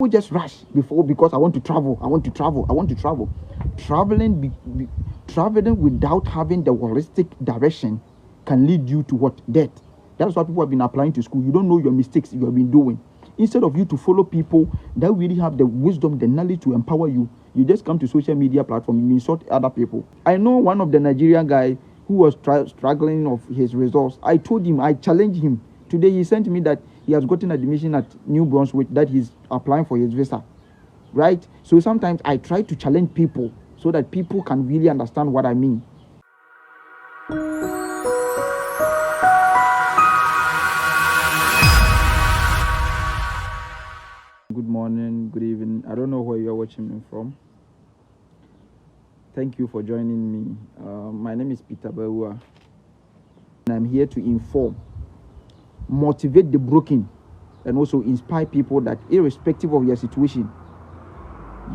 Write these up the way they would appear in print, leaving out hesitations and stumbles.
People just rush before because I want to travel, I want to travel, I want to travel. Traveling without having the holistic direction can lead you to what? Death. That's why people have been applying to school. You don't know your mistakes you have been doing. Instead of you to follow people that really have the wisdom, the knowledge to empower you, you just come to social media platform, you insult other people. I know one of the Nigerian guy who was struggling of his results. I told him, I challenged him. Today he sent me that he has gotten admission at New Brunswick, that he's applying for his visa. Right? So sometimes I try to challenge people so that people can really understand what I mean. Good morning, good evening. I don't know where you're watching me from. Thank you for joining me. My name is Peter Bewa, and I'm here to inform, motivate the broken, and also inspire people that irrespective of your situation,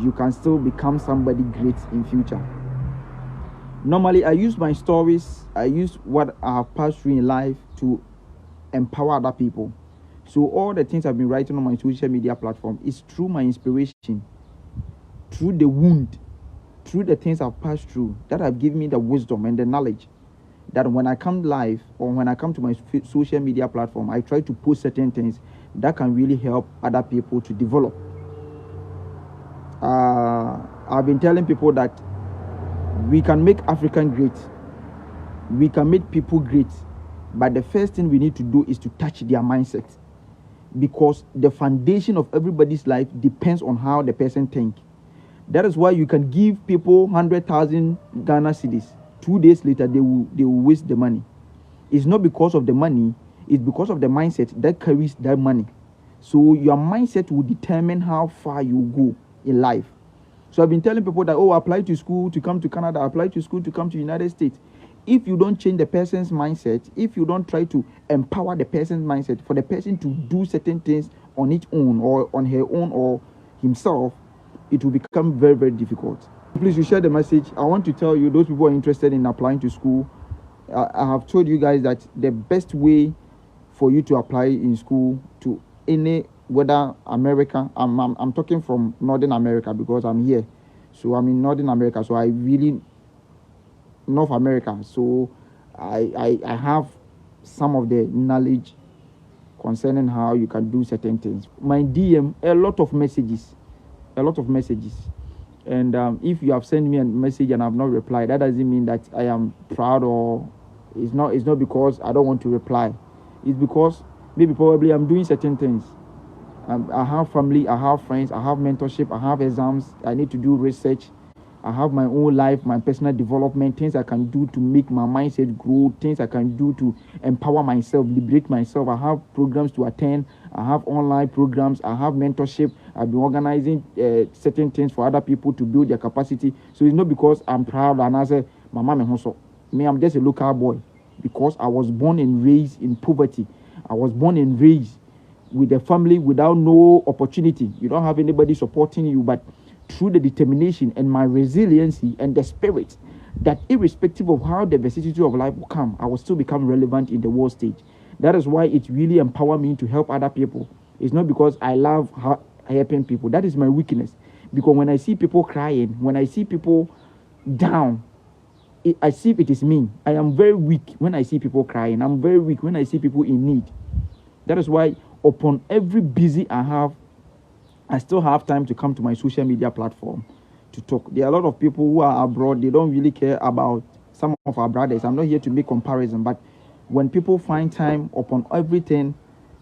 you can still become somebody great in future. Normally, I use my stories, I use what I have passed through in life to empower other people. So all the things I've been writing on my social media platform is through my inspiration, through the wound, through the things I've passed through that have given me the wisdom and the knowledge that when I come live or when I come to my social media platform, I try to post certain things that can really help other people to develop. I've been telling people that we can make African great, we can make people great, but the first thing we need to do is to touch their mindset, because the foundation of everybody's life depends on how the person thinks. That is why you can give people 100,000 Ghana cedis. 2 days later, they will waste the money. It's not because of the money, it's because of the mindset that carries that money. So your mindset will determine how far you go in life. So I've been telling people that, apply to school to come to Canada, apply to school to come to the United States. If you don't change the person's mindset, if you don't try to empower the person's mindset for the person to do certain things on its own or on her own or himself, it will become very, very difficult. Please, you share the message. I want to tell you, those people who are interested in applying to school, I have told you guys that the best way for you to apply in school to any, whether America, I'm talking from Northern America because I'm here. So I'm in Northern America. So I really, North America. So I have some of the knowledge concerning how you can do certain things. My DM, a lot of messages. And if you have sent me a message and I have not replied, that doesn't mean that I am proud, or it's not because I don't want to reply. It's because probably I'm doing certain things. I have family, I have friends, I have mentorship, I have exams, I need to do research. I have my own life, my personal development, things I can do to make my mindset grow, things I can do to empower myself, liberate myself. I have programs to attend. I have online programs. I have mentorship. I've been organizing certain things for other people to build their capacity. So it's not because I'm proud and I say, my mom and hustle. Me, I'm just a local boy because I was born and raised in poverty. I was born and raised with a family without no opportunity. You don't have anybody supporting you, but through the determination and my resiliency and the spirit that irrespective of how the vicissitude of life will come, I will still become relevant in the world stage. That is why it really empowers me to help other people. It's not because I love helping people. That is my weakness. Because when I see people crying, when I see people down, I see it is me. I am very weak when I see people crying. I'm very weak when I see people in need. That is why upon every busy I have, I still have time to come to my social media platform to talk. There are a lot of people who are abroad. They don't really care about some of our brothers. I'm not here to make comparison, but when people find time upon everything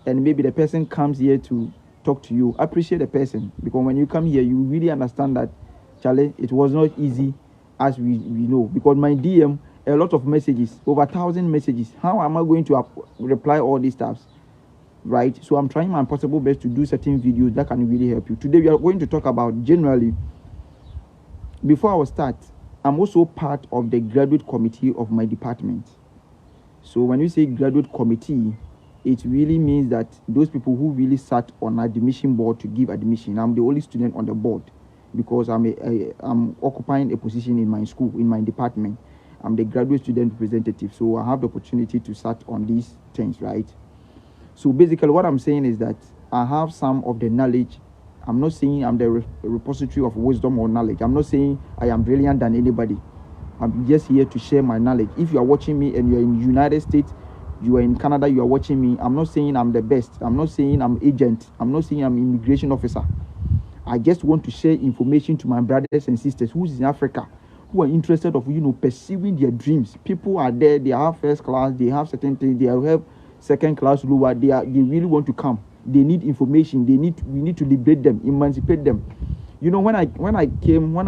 and maybe the person comes here to talk to you, appreciate the person, because when you come here, you really understand that, Charlie, it was not easy as we know. Because my DM, a lot of messages, over 1,000 messages. How am I going to reply all these stuff? Right? So I'm trying my possible best to do certain videos that can really help you. Today we are going to talk about, generally, before I will start, I'm also part of the graduate committee of my department. So when you say graduate committee, it really means that those people who really sat on admission board to give admission. I'm the only student on the board because I'm occupying a position in my school, in my department. I'm the graduate student representative, so I have the opportunity to sit on these things, right? So basically what I'm saying is that I have some of the knowledge I'm not saying I'm the repository of wisdom or knowledge. I'm not saying I am brilliant than anybody. I'm just here to share my knowledge. If you are watching me and you're in the United States, you are in Canada, you are watching me, I'm not saying I'm the best. I'm not saying I'm agent. I'm not saying I'm immigration officer. I just want to share information to my brothers and sisters who's in Africa, who are interested of, pursuing their dreams. People are there, they have first class, they have certain things, they have second class lower, they really want to come. They need information, we need to liberate them, emancipate them. When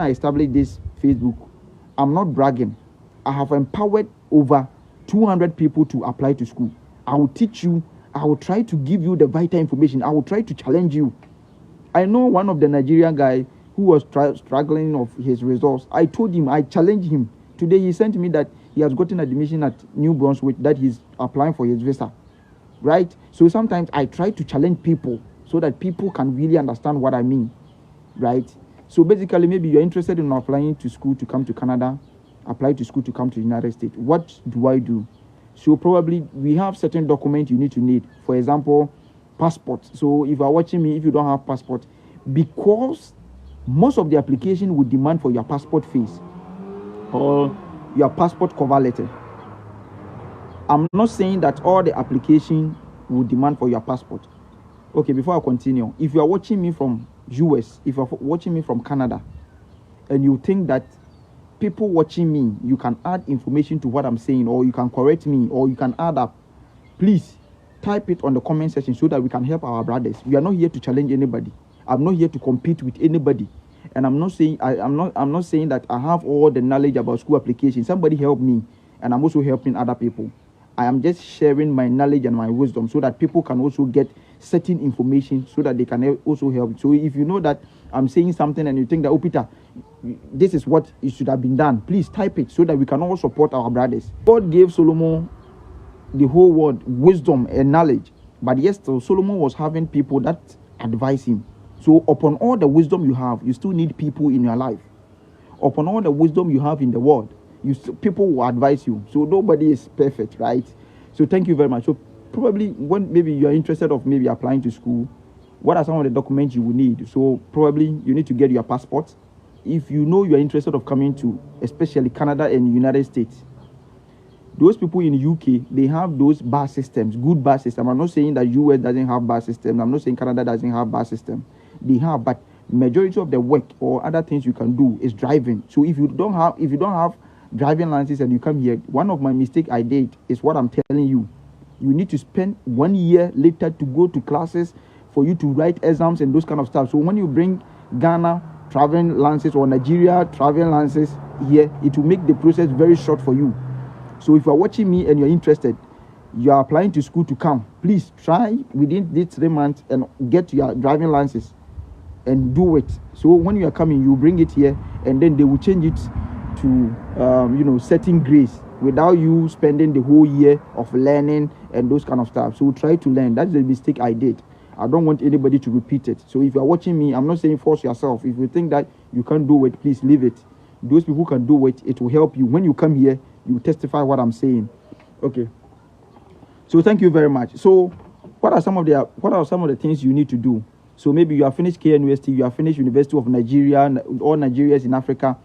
I established this Facebook, I'm not bragging. I have empowered over 200 people to apply to school. I will teach you. I will try to give you the vital information. I will try to challenge you. I know one of the Nigerian guy who was struggling of his results. I told him, I challenged him. Today he sent me that he has gotten admission at New Brunswick, that he's applying for his visa. Right? So sometimes I try to challenge people so that people can really understand what I mean. Right? So basically, maybe you're interested in applying to school to come to Canada, apply to school to come to the United States. What do I do? So probably we have certain documents you need. For example, passport. So if you're watching me, if you don't have passport, because most of the application would demand for your passport face or your passport cover letter. I'm not saying that all the application will demand for your passport. Okay, before I continue, if you are watching me from US, if you're watching me from Canada, and you think that people watching me, you can add information to what I'm saying, or you can correct me, or you can add up, please type it on the comment section so that we can help our brothers. We are not here to challenge anybody. I'm not here to compete with anybody. And I'm not saying I'm not saying that I have all the knowledge about school application. Somebody help me, and I'm also helping other people. I am just sharing my knowledge and my wisdom so that people can also get certain information so that they can also help. So if you know that I'm saying something and you think that, oh Peter, this is what it should have been done, please type it so that we can all support our brothers. God gave Solomon the whole world wisdom and knowledge, but yes, so Solomon was having people that advise him. So upon all the wisdom you have, you still need people in your life. Upon all the wisdom you have in the world, people will advise you. So nobody is perfect, right? So thank you very much. So probably when maybe you are interested of maybe applying to school, what are some of the documents you will need? So probably you need to get your passport. If you know you are interested of coming to especially Canada and United States, those people in the UK, they have those bar systems, good bar system. I'm not saying that US doesn't have bar system. I'm not saying Canada doesn't have bar system. They have, but majority of the work or other things you can do is driving. So if you don't have driving license and you come here, one of my mistakes I did is what I'm telling you. You need to spend 1 year later to go to classes for you to write exams and those kind of stuff. So when you bring Ghana traveling license or Nigeria traveling license here, it will make the process very short for you. So if you are watching me and you're interested, you are applying to school to come, please try within these 3 months and get your driving license and do it. So when you are coming, you bring it here and then they will change it to certain grades without you spending the whole year of learning and those kind of stuff. So try to learn. That's the mistake I did. I don't want anybody to repeat it. So if you are watching me, I'm not saying force yourself. If you think that you can't do it, please leave it. Those people who can do it, it will help you. When you come here, you testify what I'm saying. Okay. So thank you very much. So what are some of the things you need to do? So maybe you have finished KNUST, you have finished University of Nigeria, all Nigerians in Africa.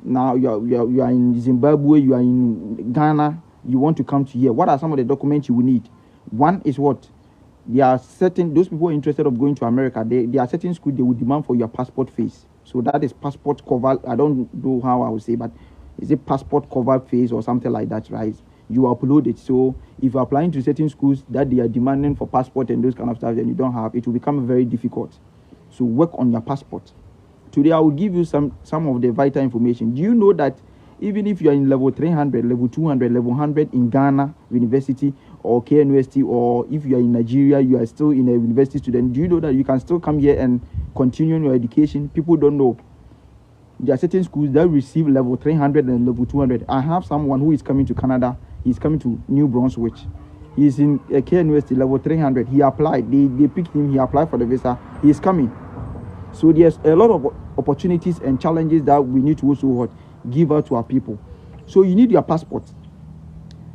Now you are in Zimbabwe, you are in Ghana, you want to come to here. What are some of the documents you will need? One is what? There are certain, those people who are interested of going to America, there are certain schools they will demand for your passport face. So that is passport cover. I don't know how I would say, but is it passport cover face or something like that, right? You upload it. So if you're applying to certain schools that they are demanding for passport and those kind of stuff and you don't have, it will become very difficult. So work on your passport. Today I will give you some of the vital information. Do you know that even if you are in level 300, level 200, level 100 in Ghana University or KNUST, or if you are in Nigeria, you are still in a university student, do you know that you can still come here and continue your education? People don't know. There are certain schools that receive level 300 and level 200. I have someone who is coming to Canada. He's coming to New Brunswick. He's in KNUST level 300. He applied. They picked him. He applied for the visa. He is coming. So there's a lot of opportunities and challenges that we need to also give out to our people. So you need your passport.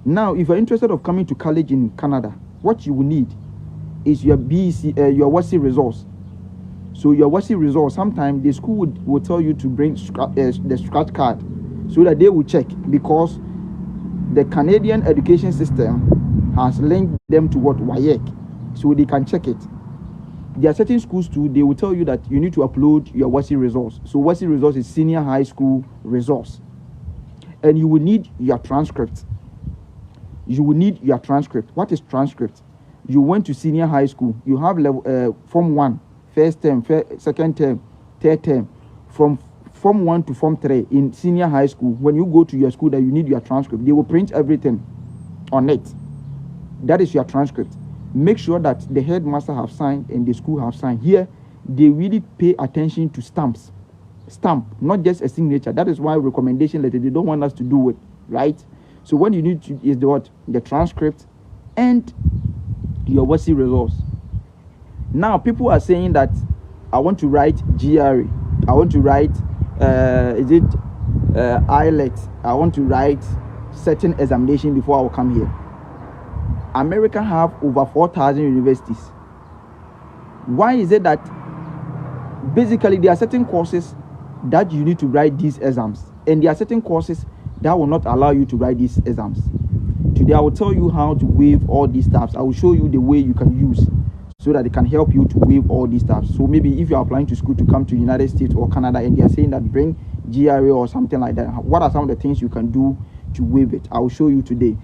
Now, if you're interested of coming to college in Canada, what you will need is your BEC, your WASSCE results. So your WASSCE results, sometimes the school will tell you to bring the scratch card so that they will check, because the Canadian education system has linked them to what WAEC, so they can check it. There are certain schools too, they will tell you that you need to upload your WASSCE results. So WASSCE results is senior high school results, and you will need your transcript. You will need your transcript. What is transcript? You went to senior high school, you have level form 1, first term, second term, third term. From form 1 to form 3 in senior high school, when you go to your school that you need your transcript, they will print everything on it. That is your transcript. Make sure that the headmaster have signed and the school have signed. Here, they really pay attention to stamps. Stamp, not just a signature. That is why recommendation letter, they don't want us to do it, right? So what you need to is the transcript and your WASSCE results. Now, people are saying that I want to write GRE. I want to write, IELTS. I want to write certain examination before I will come here. America have over 4,000 universities. Why is it that basically there are certain courses that you need to write these exams, and there are certain courses that will not allow you to write these exams? Today I will tell you how to waive all these stuff. I will show you the way you can use so that it can help you to waive all these stuff. So maybe if you are applying to school to come to United States or Canada and they are saying that bring GRE or something like that, what are some of the things you can do to waive it? I will show you today.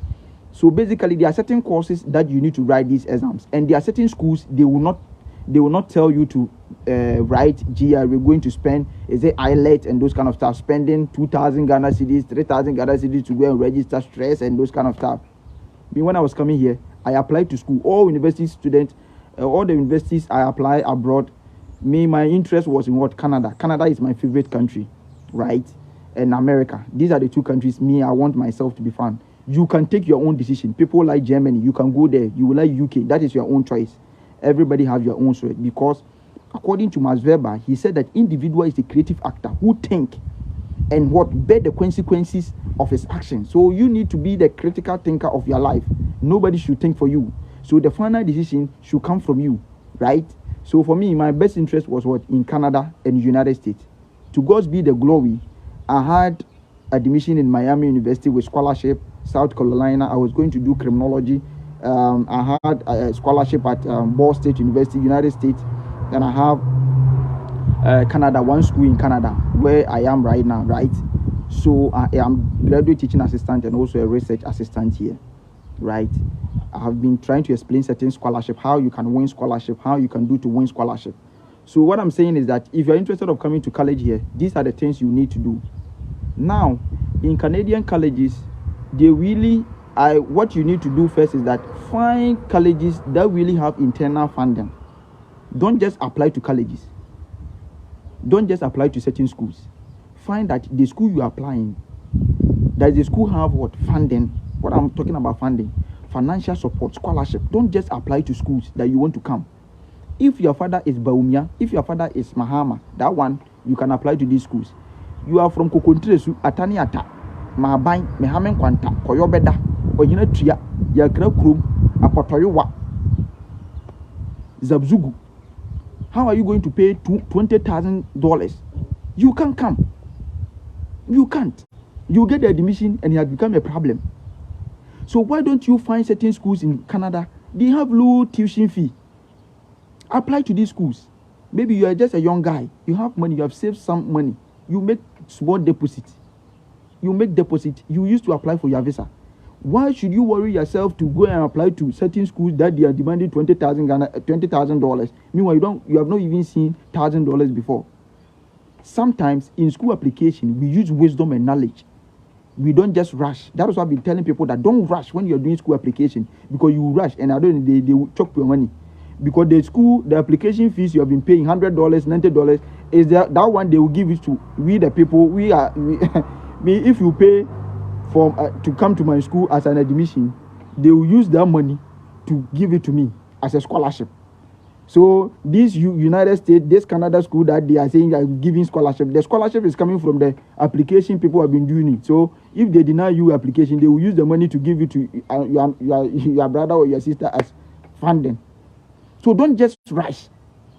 So basically there are certain courses that you need to write these exams, and there are certain schools they will not tell you to write GRE. We're going to spend, is it IELTS and those kind of stuff, spending 2,000 Ghana cedis, 3,000 Ghana cedis to go and register stress and those kind of stuff. When I was coming here, I applied to school. All university students, all the universities I apply abroad, my interest was in what? Canada. Canada is my favorite country, right? And America. These are the two countries I want myself to be found. You can take your own decision. People like Germany, you can go there. You will like UK. That is your own choice. Everybody have your own choice, because according to Max Weber, he said that individual is a creative actor who think and bear the consequences of his actions. So you need to be the critical thinker of your life. Nobody should think for you. So the final decision should come from you, right? So for me, my best interest was in Canada and United States. To God be the glory. I had admission in Miami University with scholarship. South Carolina, I was going to do criminology. I had a scholarship at Ball State University, United States. Then I have Canada, one school in Canada where I am right now, right? So I am graduate teaching assistant and also a research assistant here, right? I have been trying to explain certain scholarship, how you can win scholarship, how you can do to win scholarship. So what I'm saying is that if you're interested of coming to college here, these are the things you need to do. Now, in Canadian colleges, what you need to do first is that find colleges that really have internal funding. Don't just apply to colleges. Don't just apply to certain schools. Find that the school you are applying, does the school have funding? What I'm talking about funding, financial support, scholarship. Don't just apply to schools that you want to come. If your father is Baumia, if your father is Mahama, that one, you can apply to these schools. You are from Kokontresu, Ataniata, Mahabai, Mehamen Kwanta, Koyobeda, Oyina Tria, Yakra Krum, Apotoyowa, Zabzugu. How are you going to pay $20,000? You can't come. You can't. You get the admission and it has become a problem. So why don't you find certain schools in Canada? They have low tuition fee. Apply to these schools. Maybe you are just a young guy. You have money. You have saved some money. You make small deposit. You make deposit. You used to apply for your visa. Why should you worry yourself to go and apply to certain schools that they are demanding $20,000? Meanwhile, you have not even seen $1,000 before. Sometimes in school application, we use wisdom and knowledge. We don't just rush. That is why I've been telling people that don't rush when you're doing school application, because you rush and they will choke your money. Because the application fees you have been paying $100, $90 is that one they will give it to we the people. If you pay to come to my school as an admission, they will use that money to give it to me as a scholarship. So this United States, this Canada school that they are saying they are giving scholarship, the scholarship is coming from the application people have been doing it. So if they deny you application, they will use the money to give it to your brother or your sister as funding. So don't just rush.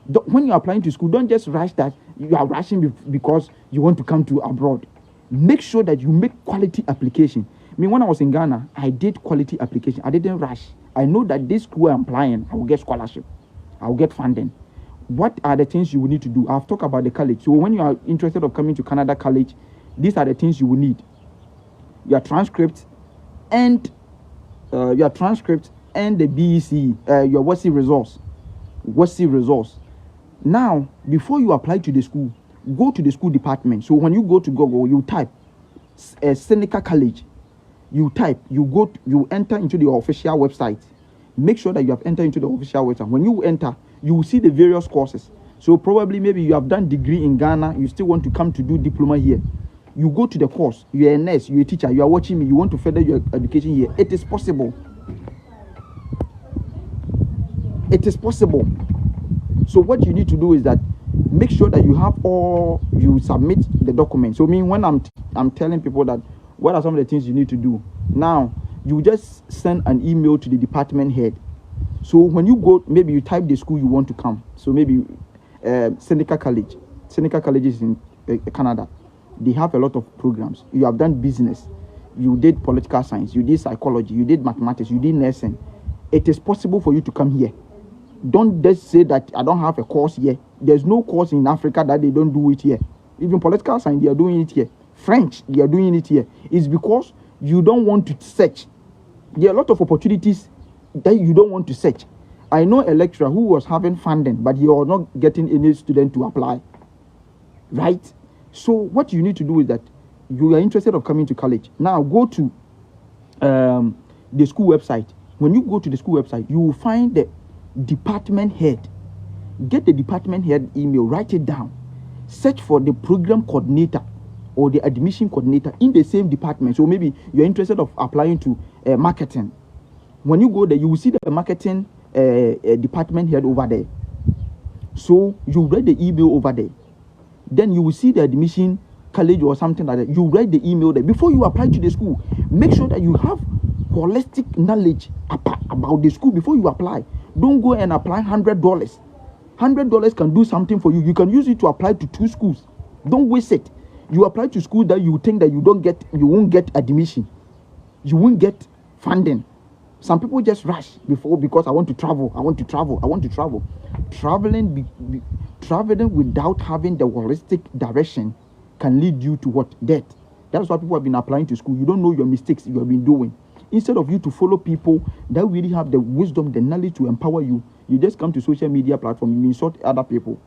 When you're applying to school, don't just rush that you are rushing because you want to come to abroad. Make sure that you make quality application. I mean, when I was in Ghana, I did quality application. I didn't rush. I know that this school I'm applying, I will get scholarship. I will get funding. What are the things you will need to do? I've talked about the college. So when you are interested of coming to Canada College, these are the things you will need. Your transcript and the BEC, your WASSCE resource. Now, before you apply to the school, go to the school department. So when you go to Google, you type Seneca College. You enter into the official website. Make sure that you have entered into the official website. When you enter, you will see the various courses. So probably maybe you have done degree in Ghana, you still want to come to do diploma here. You go to the course, you're a nurse, you're a teacher, you are watching me, you want to further your education here. It is possible. It is possible. So what you need to do is that make sure that you submit the documents. So when I'm telling people that what are some of the things you need to do. Now, you just send an email to the department head. So when you go, maybe you type the school you want to come. So maybe Seneca College. Seneca College is in Canada. They have a lot of programs. You have done business. You did political science. You did psychology. You did mathematics. You did nursing. It is possible for you to come here. Don't just say that I don't have a course here. There's no course in Africa that they don't do it here. Even political science, they are doing it here. French, they are doing it here. It's because you don't want to search. There are a lot of opportunities that you don't want to search. I know a lecturer who was having funding, but he was not getting any student to apply. Right? So what you need to do is that you are interested of coming to college. Now go to the school website. When you go to the school website, you will find the department head. Get the department head email, write it down. Search for the program coordinator or the admission coordinator in the same department. So maybe you're interested of applying to marketing. When you go there, you will see the marketing department head over there. So you write the email over there. Then you will see the admission college or something like that. You write the email there. Before you apply to the school, make sure that you have holistic knowledge about the school before you apply. Don't go and apply $100. $100 can do something for you. You can use it to apply to 2 schools. Don't waste it. You apply to school that you think that you won't get admission. You won't get funding. Some people just rush because I want to travel. Traveling without having the holistic direction can lead you to what? Death. That's why people have been applying to school. You don't know your mistakes you have been doing. Instead of you to follow people that really have the wisdom, the knowledge to empower you, you just come to social media platform, you insult other people.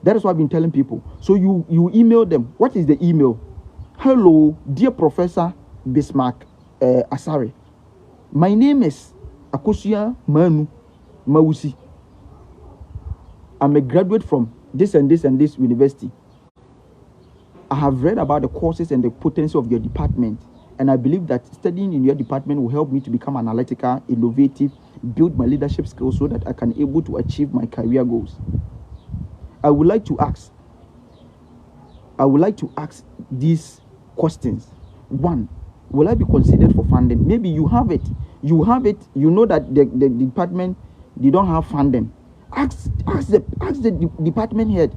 That is what I've been telling people. So you email them. What is the email? Hello, dear Professor Bismarck Asare. My name is Akosua Manu Mausi. I'm a graduate from this and this and this university. I have read about the courses and the potential of your department, and I believe that studying in your department will help me to become analytical, innovative, build my leadership skills so that I can able to achieve my career goals. I would like to ask these questions. 1, will I be considered for funding? Maybe you have it. You know that the department, they don't have funding. Ask the department head.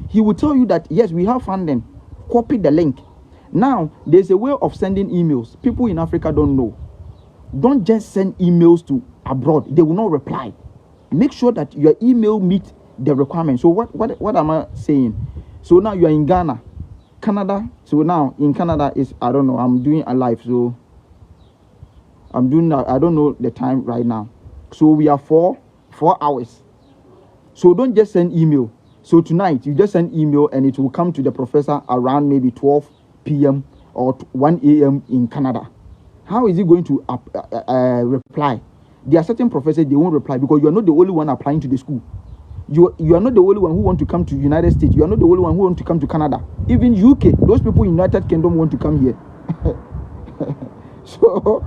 He will tell you that yes, we have funding. Copy the link. Now, there's a way of sending emails. People in Africa don't know. Don't just send emails to abroad. They will not reply. Make sure that your email meets the requirements. So what am I saying? So now you are in Ghana, Canada. So now in Canada is, I don't know, I'm doing a live. So I'm doing, I don't know the time right now. So we are 4 hours. So don't just send email. So tonight you just send email and it will come to the professor around maybe 12 p.m. or 1 a.m. in Canada. How is he going to reply? There are certain professors, they won't reply because you are not the only one applying to the school. You are not the only one who want to come to United States. You are not the only one who want to come to Canada. Even UK, those people in United Kingdom want to come here. So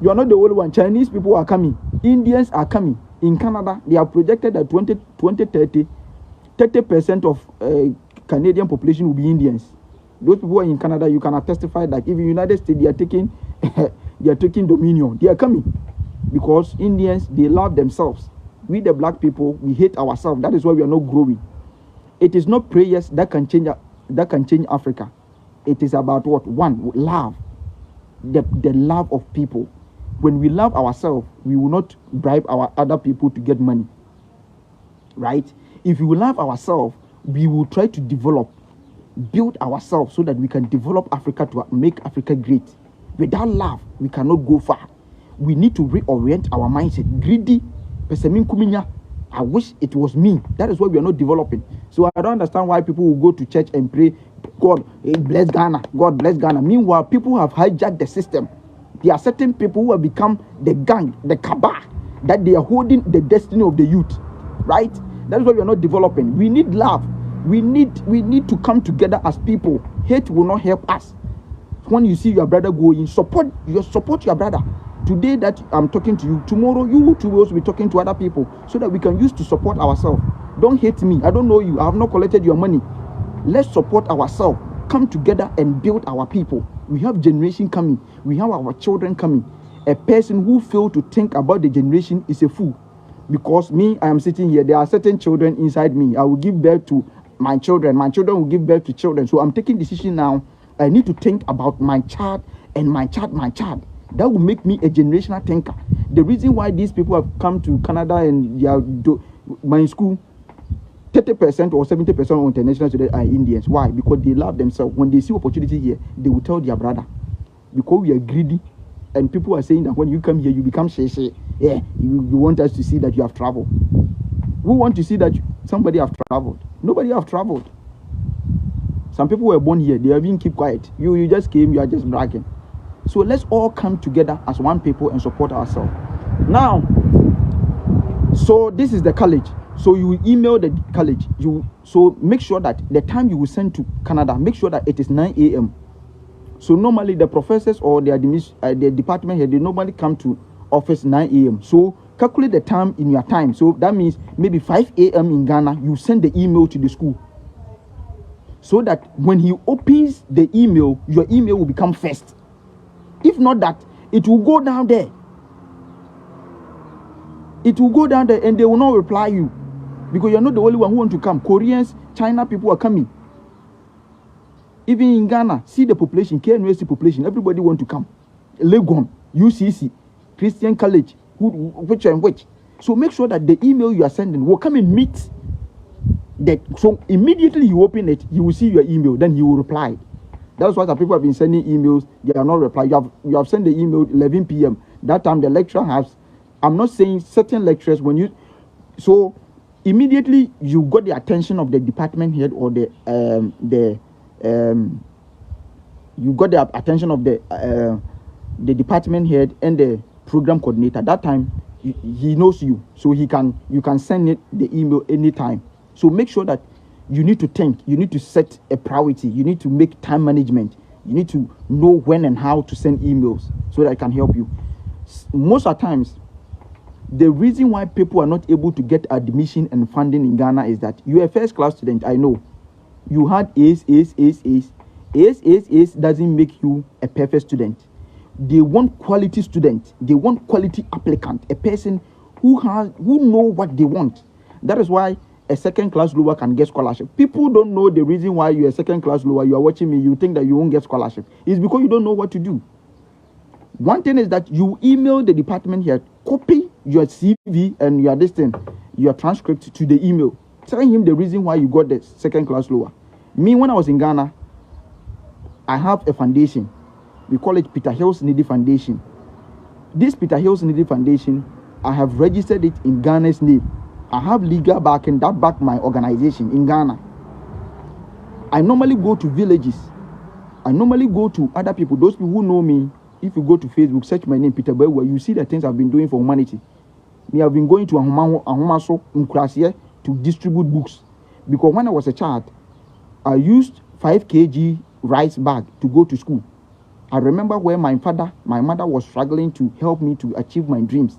you are not the only one. Chinese people are coming. Indians are coming. In Canada, they are projected that 30% of Canadian population will be Indians. Those people who are in Canada, you cannot testify that even United States, they are taking dominion. They are coming because Indians, they love themselves. We the black people, we hate ourselves. That is why we are not growing. It is not prayers that can change Africa. It is about what? One, love. The love of people. When we love ourselves, we will not bribe our other people to get money. Right? If we love ourselves, we will try to build ourselves so that we can develop Africa to make Africa great. Without love, we cannot go far. We need to reorient our mindset. Greedy, pesemin kuminya. I wish it was me. That is why we are not developing. So I don't understand why people will go to church and pray, God bless Ghana, God bless Ghana. Meanwhile, people have hijacked the system. There are certain people who have become the gang, the cabal, that they are holding the destiny of the youth. Right? That is why we are not developing. We need love. We need to come together as people. Hate will not help us. When you see your brother going, support your brother. Today that I'm talking to you, tomorrow you too will also be talking to other people, so that we can use to support ourselves. Don't hate me. I don't know you. I have not collected your money. Let's support ourselves. Come together and build our people. We have generation coming. We have our children coming. A person who fails to think about the generation is a fool. Because me, I am sitting here. There are certain children inside me. I will give birth to my children. My children will give birth to children. So I'm taking decision now. I need to think about my child and my child. That will make me a generational thinker. The reason why these people have come to Canada and they are my school, 30% or 70% of international students are Indians. Why? Because they love themselves. When they see opportunity here, they will tell their brother. Because we are greedy, and people are saying that when you come here, you become shay. Yeah, you want us to see that you have traveled. Who want to see that somebody have traveled? Nobody have traveled. Some people were born here. They have been keep quiet. You just came. You are just bragging. So let's all come together as one people and support ourselves. Now, so this is the college. So you email the college. So make sure that the time you will send to Canada, make sure that it is 9 a.m. So normally the professors or the department here, they normally come to office 9 a.m. So calculate the time in your time. So that means maybe 5 a.m. in Ghana, you send the email to the school. So that when he opens the email, your email will become first. If not that, it will go down there. It will go down there and they will not reply you. Because you're not the only one who want to come. Koreans, China people are coming. Even in Ghana, see the population, KNUST population, everybody want to come. Legon, UCC, Christian College, which and which. So make sure that the email you are sending will come and meet that. So immediately you open it, you will see your email, then you will reply. That's why some people have been sending emails, they are not replying. You have sent the email 11 p.m. That time the lecturer has, I'm not saying certain lecturers, so immediately you got the attention of the department head or you got the attention of the department head and the program coordinator. That time he knows you, so you can send it the email anytime. So make sure that you need to think, you need to set a priority, you need to make time management, you need to know when and how to send emails so that I can help you. Most of the times, the reason why people are not able to get admission and funding in Ghana is that you're a first class student. I know you had A's doesn't make you a perfect student. They want quality student, they want quality applicant, a person who know what they want. That is why a second class lower can get scholarship. People don't know the reason why you're a second class lower. You are watching me, you think that you won't get scholarship. It's because you don't know what to do. One thing is that you email the department here, copy your CV and your transcript to the email. Tell him the reason why you got the second class lower. Me, when I was in Ghana, I have a foundation. We call it Peter Hills Needy Foundation. This Peter Hills Needy Foundation, I have registered it in Ghana's name. I have legal backing that back my organization in Ghana. I normally go to villages. I normally go to other people. Those people who know me, if you go to Facebook, search my name, Peter Bewa, you see the things I've been doing for humanity. Me, I've been going to Ahumaso Nkrasye to distribute books. Because when I was a child, I used 5 kg rice bag to go to school. I remember where my mother was struggling to help me to achieve my dreams.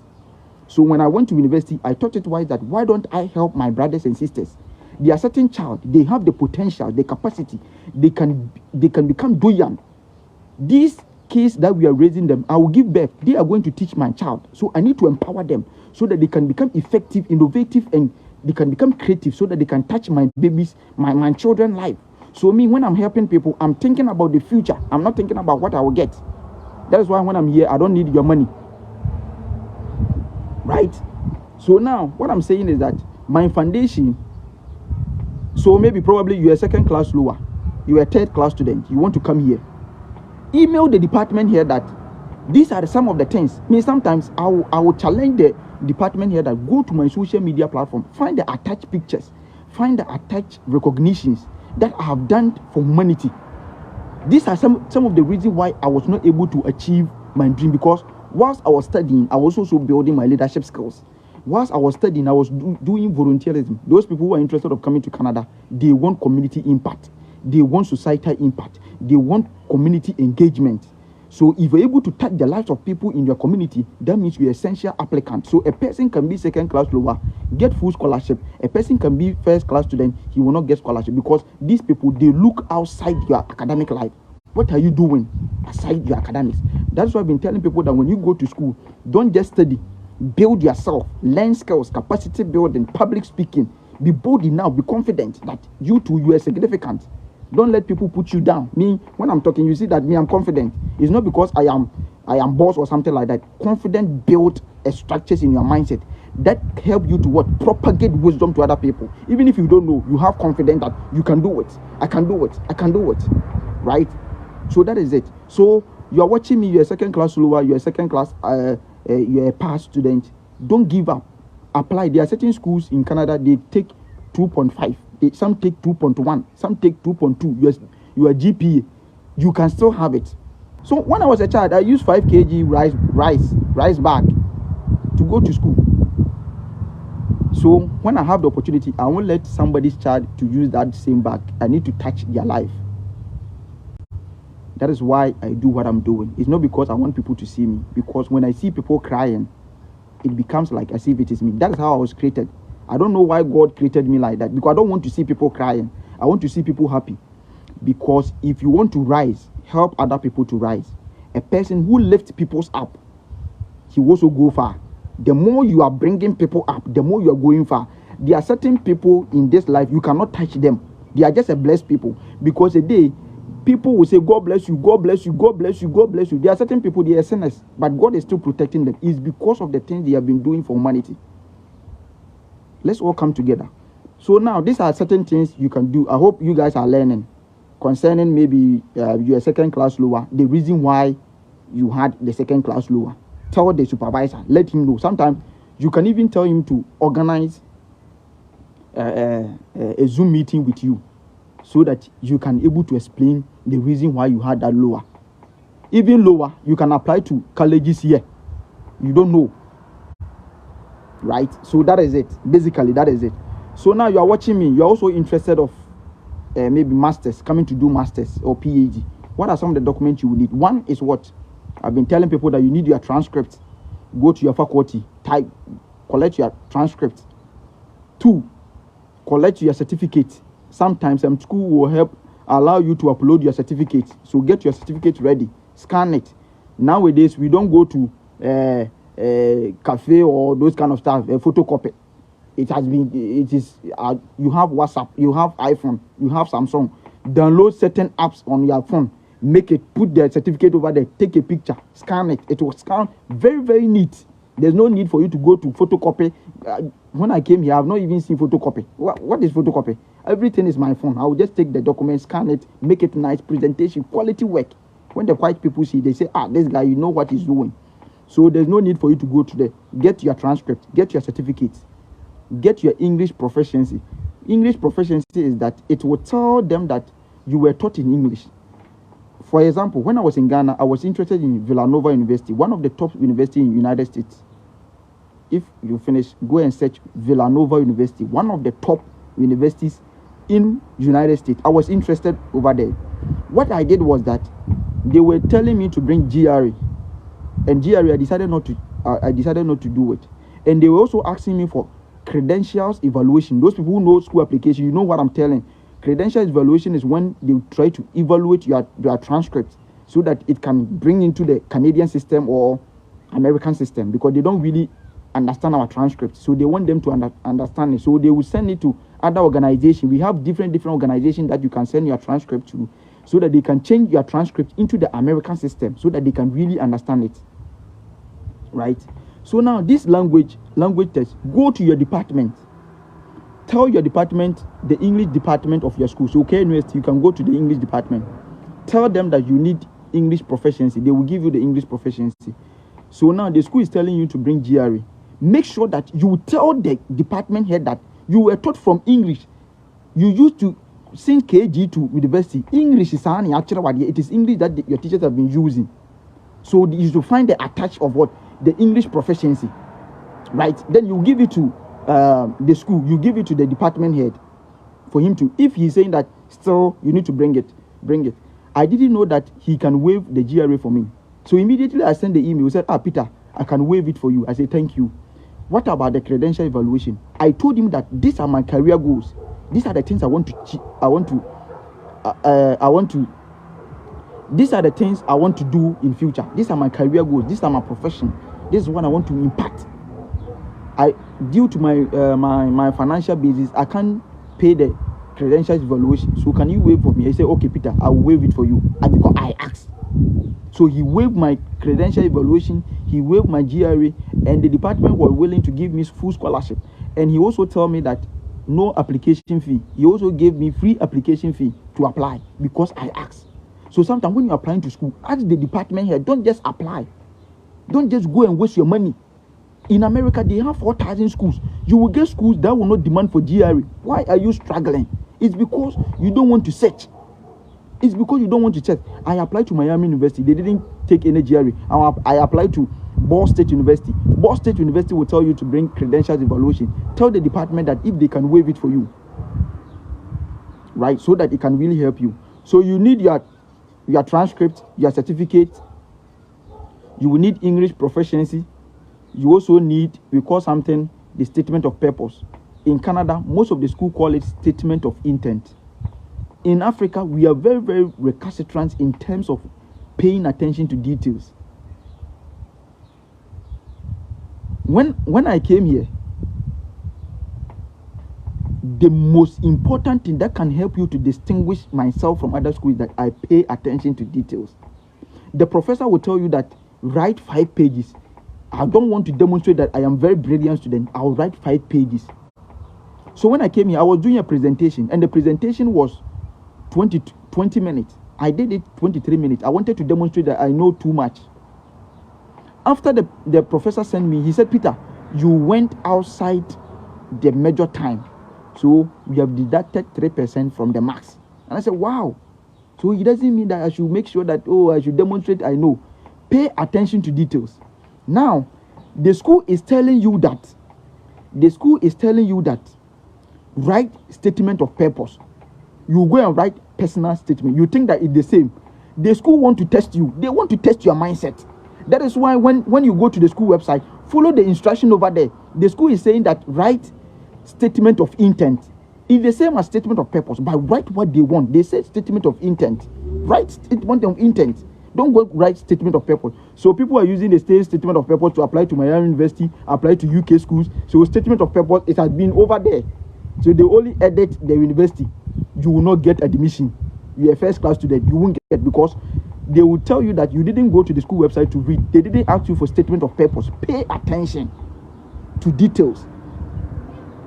So when I went to university, I thought it wise that why don't I help my brothers and sisters? They are certain child, they have the potential, the capacity, they can become doyan. These kids that we are raising them, I will give birth, they are going to teach my child. So I need to empower them. so that they can become effective, innovative, and they can become creative, so that they can touch my babies, my children's life. So me, when I'm helping people, I'm thinking about the future. I'm not thinking about what I will get. That is why when I'm here, I don't need your money. Right? So now, what I'm saying is that my foundation, so maybe probably you're a second class lower, you're a third class student, you want to come here. Email the department here that these are some of the things. I mean, sometimes I will challenge the department here that go to my social media platform, find the attached pictures, find the attached recognitions that I have done for humanity. These are some of the reasons why I was not able to achieve my dream, because whilst I was studying, I was also building my leadership skills. Whilst I was studying, I was doing volunteerism. Those people who are interested of coming to Canada, they want community impact. They want societal impact. They want community engagement. So if you're able to touch the lives of people in your community, that means you're essential applicant. So a person can be second class lower, get full scholarship. A person can be first class student, he will not get scholarship, because these people, they look outside your academic life. What are you doing aside your academics? That's why I've been telling people that when you go to school, don't just study. Build yourself, learn skills, capacity building, public speaking. Be bold enough, be confident that you too, you are significant. Don't let people put you down. Me, when I'm talking, you see that me, I'm confident. It's not because I am boss or something like that. Confident build structures in your mindset that help you to what? Propagate wisdom to other people. Even if you don't know, you have confidence that you can do it. I can do it. I can do it. Right? So that is it. So you are watching me, you're a second class lower, you're a second class, you're a past student. Don't give up. Apply. There are certain schools in Canada, they take 2.5. Some take 2.1, some take 2.2. Your GPA, you can still have it. So when I was a child, I used 5 kg rice bag to go to school. So when I have the opportunity, I won't let somebody's child to use that same bag. I need to touch their life. That is why I do what I'm doing. It's not because I want people to see me, because when I see people crying, it becomes like as if it is me. That is how I was created. I don't know why God created me like that, because I don't want to see people crying. I want to see people happy. Because if you want to rise, help other people to rise. A person who lifts people up, he will also go far. The more you are bringing people up, the more you are going far. There are certain people in this life, you cannot touch them. They are just a blessed people. Because a day, people will say, God bless you, God bless you, God bless you, God bless you. There are certain people, they are sinners, but God is still protecting them. It's because of the things they have been doing for humanity. Let's all come together. So now, these are certain things you can do. I hope you guys are learning concerning maybe you're a second class lower, the reason why you had the second class lower. Tell the supervisor, let him know. Sometimes you can even tell him to organize a Zoom meeting with you, so that you can able to explain the reason why you had that lower. Even lower, you can apply to colleges here. You don't know. Right? So that is it. Basically, that is it. So now you are watching me. You're also interested of maybe masters, coming to do masters or PhD. What are some of the documents you will need? One is what? I've been telling people that you need your transcript. Go to your faculty, type, collect your transcript. 2, collect your certificate. Sometimes some school will help allow you to upload your certificate. So get your certificate ready, scan it. Nowadays, we don't go to cafe or those kind of stuff, photocopy. It is you have WhatsApp, you have iPhone, you have Samsung. Download certain apps on your phone, make it, put the certificate over there, take a picture, scan it. It will scan very, very neat. There's no need for you to go to photocopy. When I came here, I've not even seen photocopy. What is photocopy? Everything is my phone. I will just take the document, scan it, make it nice, presentation, quality work. When the white people see, they say, this guy, you know what he's doing. So there's no need for you to go to there. Get your transcript, get your certificates, get your English proficiency. English proficiency is that it will tell them that you were taught in English. For example, when I was in Ghana, I was interested in Villanova University, one of the top universities in the United States. If you finish, go and search Villanova University, one of the top universities in the United States. I was interested over there. What I did was that they were telling me to bring GRE, and GRE, I decided not to do it. And they were also asking me for credentials evaluation. Those people who know school application, you know what I'm telling. Credentials evaluation is when they try to evaluate your transcript so that it can bring into the Canadian system or American system, because they don't really understand our transcripts. So they want them to understand it. So they will send it to other organizations. We have different organizations that you can send your transcript to, so that they can change your transcript into the American system, so that they can really understand it. Right? So now this language test, go to your department. Tell your department, the English department of your school. So KNUST, you can go to the English department. Tell them that you need English proficiency. They will give you the English proficiency. So now the school is telling you to bring GRE. Make sure that you tell the department head that you were taught from English. You used to, since KG to university, English is actually, it is English that your teachers have been using. So you should find the attach of what? The English proficiency. Right? Then you give it to the school, you give it to the department head for him to, if he's saying that still you need to bring it. I didn't know that he can waive the GRE for me. So immediately I sent the email, said, Peter, I can waive it for you. I said, thank you. What about the credential evaluation? I told him that these are my career goals. These are the things these are the things I want to do in future. These are my career goals. These are my profession. This is what I want to impact. Due to my financial basis, I can't pay the credentials evaluation. So can you waive for me? I said, okay, Peter, I will waive it for you. And because I asked. So he waived my credential evaluation, he waived my GRE, and the department were willing to give me full scholarship. And he also told me that no application fee. He also gave me free application fee to apply because I asked. So sometimes when you're applying to school, ask the department here, don't just apply. Don't just go and waste your money. In America, they have 4,000 schools. You will get schools that will not demand for GRE. Why are you struggling? It's because you don't want to search. It's because you don't want to check. I applied to Miami University. They didn't take any GRE. I applied to Ball State University. Ball State University will tell you to bring credentials evaluation. Tell the department that if they can waive it for you. Right? So that it can really help you. So you need your transcript, your certificate. You will need English proficiency. You also need, we call something the statement of purpose. In Canada, most of the school call it statement of intent. In Africa, we are very, very recalcitrant in terms of paying attention to details. When I came here, the most important thing that can help you to distinguish myself from other schools is that I pay attention to details. The professor will tell you that write 5 pages. I don't want to demonstrate that I am very brilliant student. I'll write 5 pages. So when I came here, I was doing a presentation, and the presentation was 20 minutes. I did it 23 minutes. I wanted to demonstrate that I know too much. After the professor sent me, he said, Peter, you went outside the major time. So we have deducted 3% from the marks. And I said, wow. So it doesn't mean that I should make sure that, I should demonstrate I know. Pay attention to details. Now, the school is telling you that. Write statement of purpose. You go and write personal statement. You think that it's the same. The school want to test you. They want to test your mindset. That is why when you go to the school website, follow the instruction over there. The school is saying that write statement of intent. It's the same as statement of purpose, but write what they want. They say statement of intent. Write statement of intent. Don't go write statement of purpose. So people are using the same statement of purpose to apply to Miami University, apply to UK schools. So statement of purpose, it has been over there. So they only edit the university. You will not get admission. You are a first class student. You won't get, because they will tell you that you didn't go to the school website to read. They didn't ask you for statement of purpose. Pay attention to details.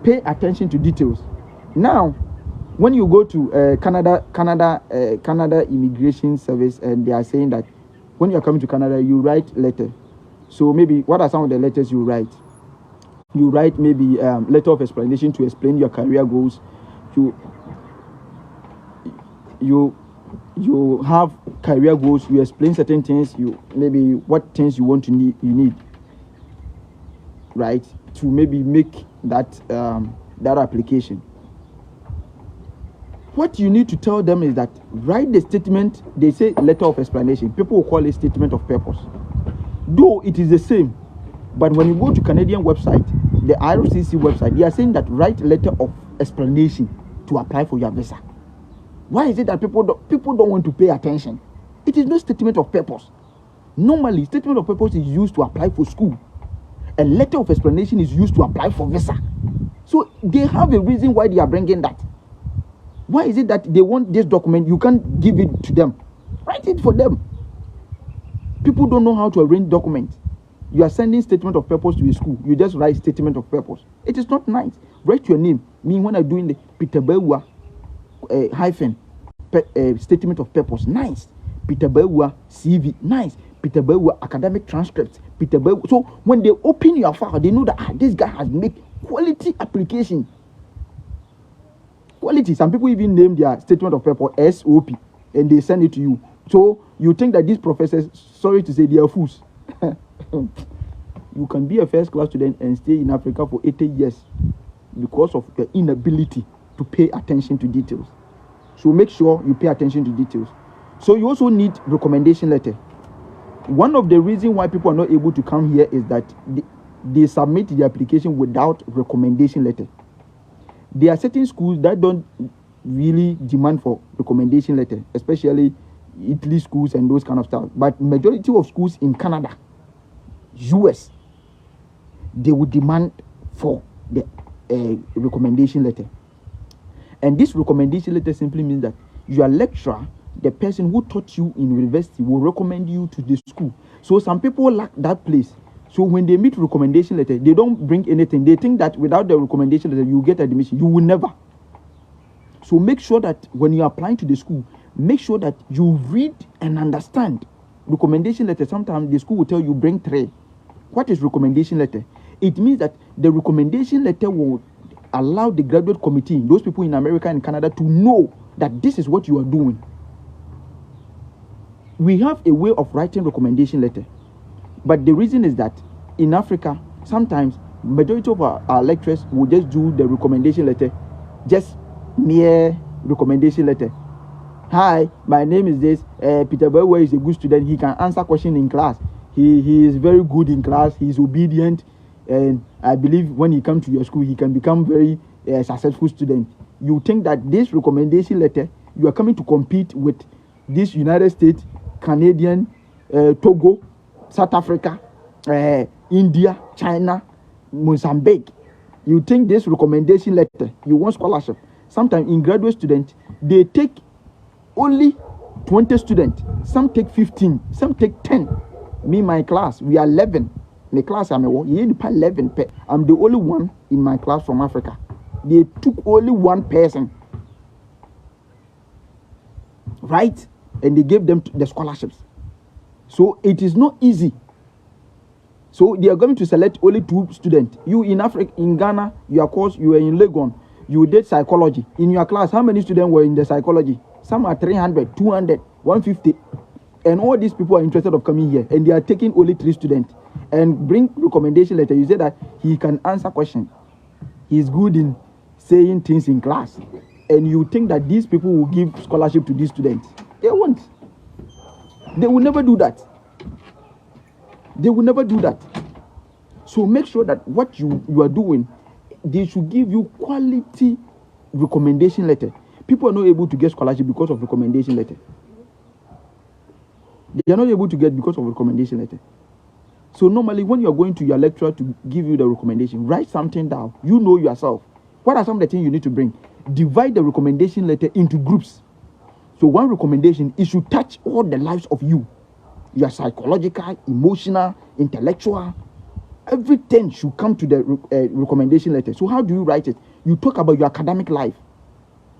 Pay attention to details. Now, when you go to Canada Immigration Service, and they are saying that when you are coming to Canada, you write letter. So maybe what are some of the letters you write? You write maybe letter of explanation to explain your career goals. You have career goals. You explain certain things. You maybe what things you want to need. You need, right, to maybe make that application. What you need to tell them is that write the statement. They say letter of explanation. People will call it statement of purpose. Though it is the same, but when you go to Canadian website, the IRCC website, they are saying that write letter of explanation to apply for your visa. Why is it that people don't want to pay attention? It is no statement of purpose. Normally, statement of purpose is used to apply for school. a letter of explanation is used to apply for visa. So they have a reason why they are bringing that. Why is it that they want this document? You can't give it to them. Write it for them. People don't know how to arrange documents. You are sending statement of purpose to a school. You just write statement of purpose. It is not nice. Write your name. Me, when I'm doing the Peter Bewa hyphen statement of purpose, nice. Peter Bewa CV, nice. Peter Bewa academic transcripts. Peter Bewa. So when they open your file, they know that this guy has made quality application. Quality. Some people even name their statement of purpose SOP and they send it to you. So you think that these professors, sorry to say, they are fools. You can be a first class student and stay in Africa for 80 years because of your inability to pay attention to details. So make sure you pay attention to details. So you also need recommendation letter. One of the reasons why people are not able to come here is that they submit the application without recommendation letter. There are certain schools that don't really demand for recommendation letter, especially Italy schools and those kind of stuff. But majority of schools in Canada, US, they would demand for the recommendation letter. And this recommendation letter simply means that your lecturer, the person who taught you in university, will recommend you to the school. So some people lack that place. So when they meet recommendation letter, they don't bring anything. They think that without the recommendation letter, you get admission. You will never. So make sure that when you are applying to the school, make sure that you read and understand recommendation letter. Sometimes the school will tell you bring 3. What is recommendation letter? It means that the recommendation letter will allow the graduate committee, those people in America and Canada, to know that this is what you are doing. We have a way of writing recommendation letter. But the reason is that in Africa, sometimes majority of our lecturers will just do the recommendation letter, just mere recommendation letter. Hi, my name is this. Peter Bewa is a good student. He can answer questions in class. He is very good in class. He is obedient. And I believe when he comes to your school, he can become very successful student. You think that this recommendation letter, you are coming to compete with this United States, Canadian, Togo, South Africa, India, China, Mozambique. You think this recommendation letter, you want scholarship. Sometimes in graduate students, they take only 20 students. Some take 15, some take 10. Me, my class, we are 11. My class, I'm 11. I'm the only one in my class from Africa. They took only one person, right? And they gave them the scholarships. So it is not easy. So they are going to select only 2 students. You in Africa, in Ghana, your course, you were in Legon. You did psychology. In your class, how many students were in the psychology? Some are 300, 200, 150. And all these people are interested of coming here. And they are taking only 3 students. And bring recommendation letter. You say that he can answer questions. He's good in saying things in class. And you think that these people will give scholarship to these students. They won't. They will never do that. They will never do that. So make sure that what you are doing, they should give you quality recommendation letter. People are not able to get scholarship because of recommendation letter. They are not able to get because of recommendation letter. So normally when you are going to your lecturer to give you the recommendation, write something down. You know yourself. What are some of the things you need to bring? Divide the recommendation letter into groups. So one recommendation, it should touch all the lives of you. Your psychological, emotional, intellectual. Everything should come to the recommendation letter. So how do you write it? You talk about your academic life.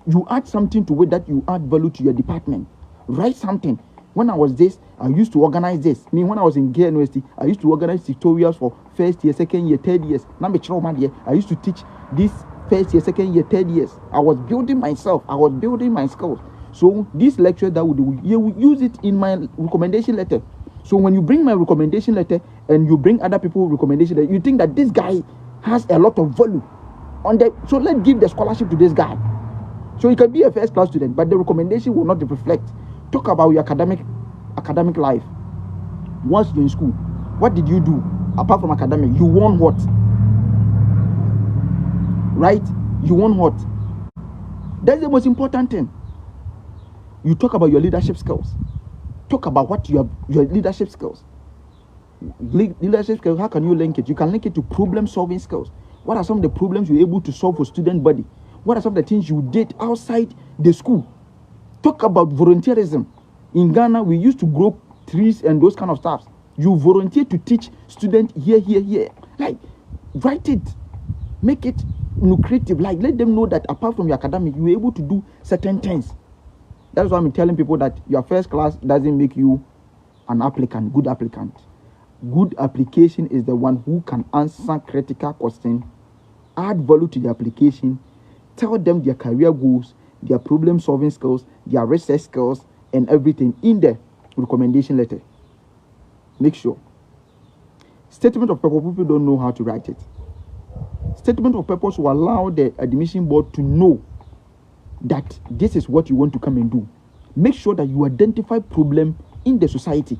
You add something to it that you add value to your department. Write something. When I was this, I used to organize this. I mean, when I was in Gay University, I used to organize tutorials for first year, second year, third years. Now, I used to teach this first year, second year, third years. I was building myself. I was building my skills. So this lecture that you will use it in my recommendation letter. So when you bring my recommendation letter and you bring other people's recommendation letter, you think that this guy has a lot of value on the. So let's give the scholarship to this guy. So he can be a first class student, but the recommendation will not reflect. Talk about your academic life. Once you're in school, what did you do apart from academic? You won what? Right? You won what? That's the most important thing. You talk about your leadership skills. Talk about what your leadership skills. Leadership skills, how can you link it? You can link it to problem solving skills. What are some of the problems you're able to solve for student body? What are some of the things you did outside the school? Talk about volunteerism. In Ghana, we used to grow trees and those kind of stuff. You volunteer to teach students here. Like, write it. Make it lucrative. Like, let them know that apart from your academic, you're able to do certain things. That's why I'm telling people that your first class doesn't make you an applicant, good applicant. Good application is the one who can answer critical questions, add value to the application, tell them their career goals, their problem solving skills, their research skills, and everything in the recommendation letter. Make sure. Statement of purpose, people don't know how to write it. Statement of purpose will allow the admission board to know that this is what you want to come and do. Make sure that you identify problem in the society.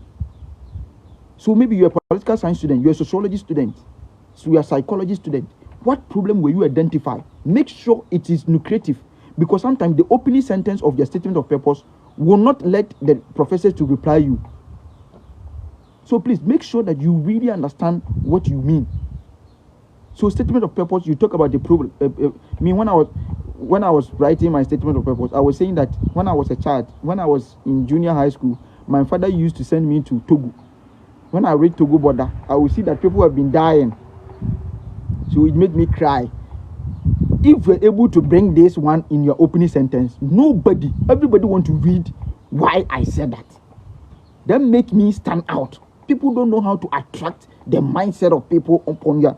So maybe you're a political science student, you're a sociology student, so you're a psychology student. What problem will you identify? Make sure it is lucrative, because sometimes the opening sentence of your statement of purpose will not let the professors to reply you. So please make sure that you really understand what you mean. So statement of purpose, you talk about the problem. When I was writing my statement of purpose, I was saying that when I was a child, when I was in junior high school, my father used to send me to Togo. When I read Togo border, I will see that people have been dying. So it made me cry. If you're able to bring this one in your opening sentence, everybody want to read why I said that. That make me stand out. People don't know how to attract the mindset of people upon your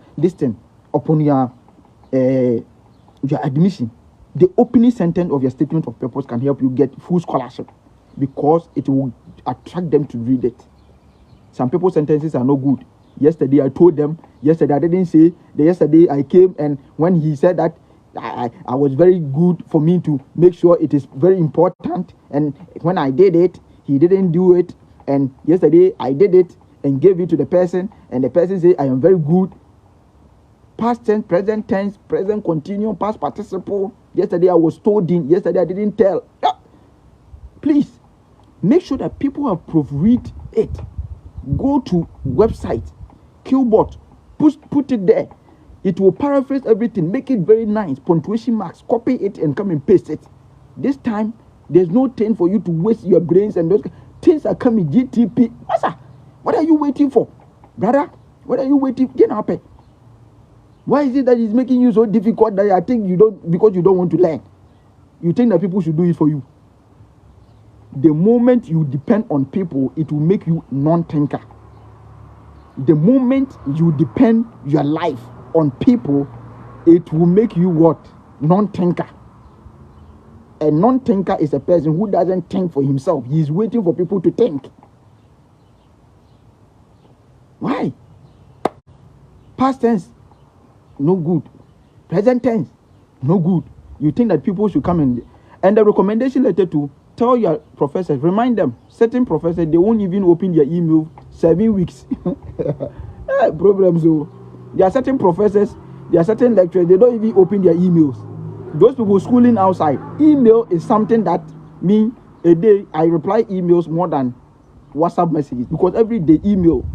admission. The opening sentence of your statement of purpose can help you get full scholarship, because it will attract them to read it. Some people's sentences are no good. Yesterday I told them, yesterday I didn't say, yesterday I came, and when he said that, I was very good for me to make sure it is very important, and when I did it, he didn't do it, and yesterday I did it and gave it to the person, and the person said I am very good. Past tense, present tense, present continuous, past participle. Yesterday I was told in, yesterday I didn't tell. Please make sure that people have proofread it. Go to website, Qbot, put it there. It will paraphrase everything, make it very nice, punctuation marks, copy it and come and paste it. This time, there's no time for you to waste your brains, and those things are coming. GTP. What are you waiting for? Brother, what are you waiting for? Get up. Why is it that it's making you so difficult that I think because you don't want to learn? You think that people should do it for you. The moment you depend on people, it will make you non-thinker. The moment you depend your life on people, it will make you what? Non-thinker. A non-thinker is a person who doesn't think for himself. He is waiting for people to think. Why? Past tense, no good. Present tense, no good. You think that people should come and the recommendation letter to tell your professors, remind them, certain professors, they won't even open their email 7 weeks. Problems. So there are certain professors, there are certain lecturers, they don't even open their emails. Those people schooling outside, email is something that me, a day, I reply emails more than WhatsApp messages, because every day email,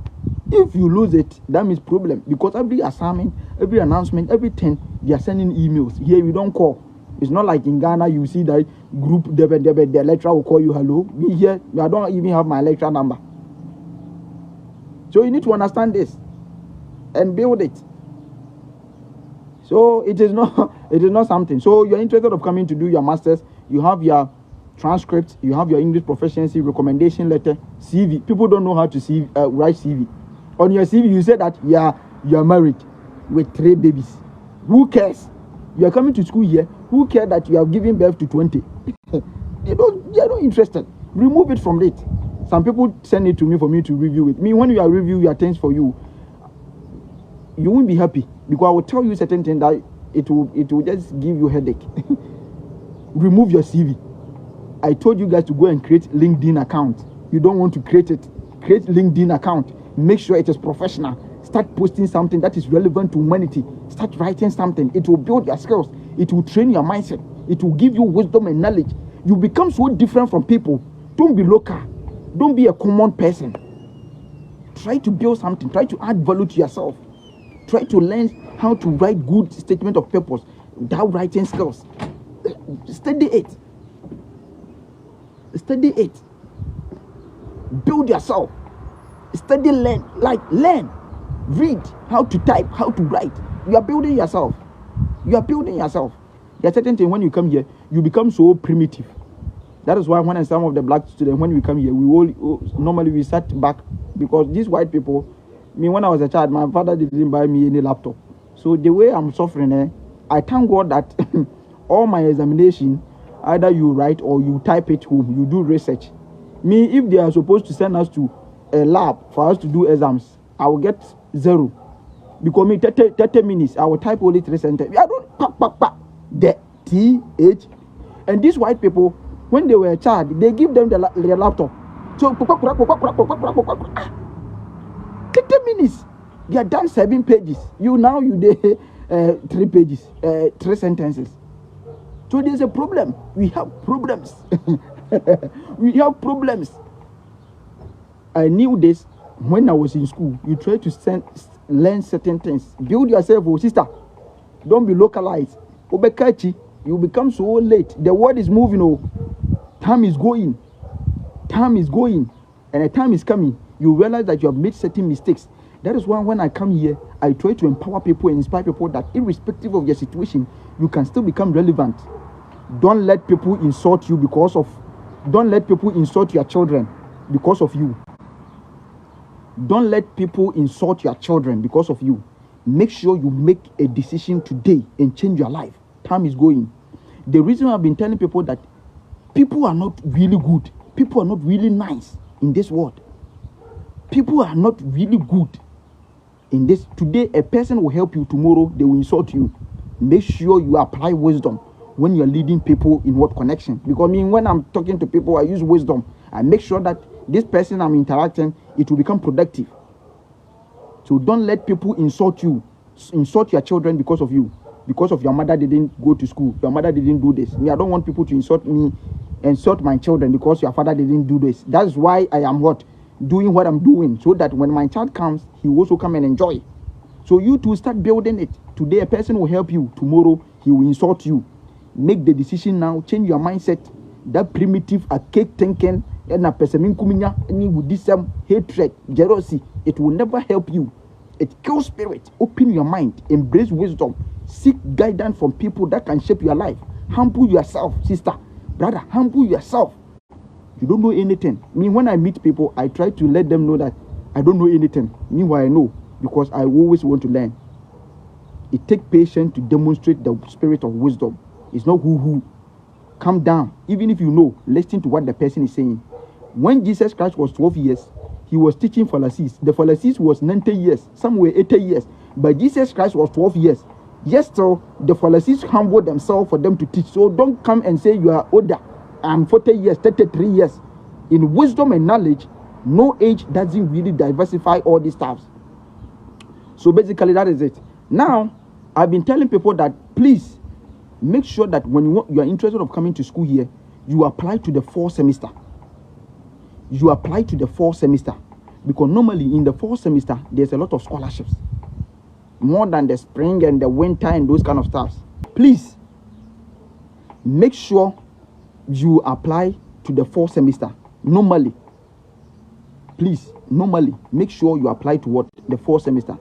if you lose it, that means problem, because every assignment, every announcement, everything, they are sending emails. Here we don't call. It's not like in Ghana, you see that group, the lecturer will call you, hello. Me here, I don't even have my lecturer number. So you need to understand this and build it. So it is not something. So you're interested of coming to do your master's, you have your transcript, you have your English proficiency, recommendation letter, CV. People don't know how to write CV. On your CV, you say that you are married with 3 babies. Who cares? You are coming to school here. Who cares that you have given birth to 20? They are not interested. Remove it from it. Some people send it to me for me to review it. Me, when you are reviewing your things for you, you won't be happy, because I will tell you certain things that it will just give you headache. Remove your CV. I told you guys to go and create LinkedIn account. You don't want to create it. Create LinkedIn account. Make sure it is professional. Start posting something that is relevant to humanity. Start writing something. It will build your skills. It will train your mindset. It will give you wisdom and knowledge. You become so different from people. Don't be local. Don't be a common person. Try to build something. Try to add value to yourself. Try to learn how to write good statement of purpose without writing skills. Study it. Study it. Build yourself. Study, learn. Learn. Read how to type, how to write. You are building yourself. You are building yourself. There are certain things when you come here, you become so primitive. That is why when some of the black students, when we come here, normally we sat back because these white people, when I was a child, my father didn't buy me any laptop. So the way I'm suffering, I thank God that all my examination, either you write or you type it home, you do research. If they are supposed to send us to a lab for us to do exams, I will get 0. Because 30 minutes, I will type only 3 sentences. I don't the TH. And these white people, when they were a child, they give them the laptop. So 30 minutes, they are done 7 pages. You did 3 pages, 3 sentences. So there's a problem. We have problems. We have problems. I knew this when I was in school. You try to learn certain things. Build yourself, oh sister. Don't be localized. You become so late. The world is moving. Oh, time is going. Time is going, and a time is coming. You realize that you have made certain mistakes. That is why when I come here, I try to empower people and inspire people that irrespective of your situation, you can still become relevant. Don't let people insult you don't let people insult your children because of you. Don't let people insult your children because of you. Make sure you make a decision today and change your life. Time is going. The reason I've been telling people that people are not really good. People are not really nice in this world. People are not really good in this. Today, a person will help you. Tomorrow, they will insult you. Make sure you apply wisdom when you're leading people in what connection. Because when I'm talking to people, I use wisdom. I make sure that this person I'm interacting, it will become productive. So don't let people insult you, insult your children because of you, because of your mother didn't go to school, your mother didn't do this. I don't want people to insult me, insult my children because your father didn't do this. That's why I am doing what I'm doing, so that when my child comes, he will also come and enjoy. So you too start building it. Today a person will help you, tomorrow he will insult you. Make the decision now, change your mindset. That primitive, archaic thinking, and a person with this hatred, jealousy, it will never help you. It kills spirit. Open your mind, embrace wisdom, seek guidance from people that can shape your life. Humble yourself, sister, brother, humble yourself. You don't know anything. When I meet people, I try to let them know that I don't know anything. Meanwhile, I know, because I always want to learn. It takes patience to demonstrate the spirit of wisdom. It's not who. Calm down. Even if you know, listen to what the person is saying. When Jesus Christ was 12 years, he was teaching Pharisees. The Pharisees was 90 years. Some were 80 years. But Jesus Christ was 12 years. Yes, so the Pharisees humbled themselves for them to teach. So don't come and say you are older. I'm 40 years, 33 years. In wisdom and knowledge, no age doesn't really diversify all these stuff. So basically, that is it. Now, I've been telling people that please make sure that when you are interested of coming to school here, you apply to the 4th semester. You apply to the 4th semester, because normally in the 4th semester there's a lot of scholarships, more than the spring and the winter and those kind of stuff. Please make sure you apply to the 4th semester normally. Please, normally make sure you apply to what? The 4th semester.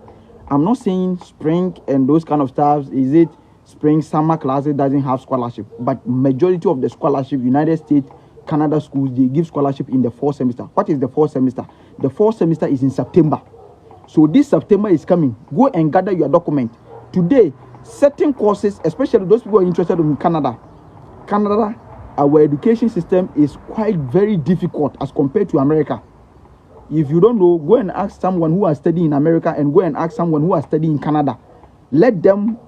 I'm not saying spring and those kind of stuff. Is it spring, summer classes doesn't have scholarship, but majority of the scholarship, United States, Canada schools, they give scholarship in the 4th semester. What is the 4th semester? The 4th semester is in September. So this September is coming. Go and gather your document. Today, certain courses, especially those people who are interested in Canada, our education system is quite very difficult as compared to America. If you don't know, go and ask someone who has studied in America and go and ask someone who has studied in Canada. Let them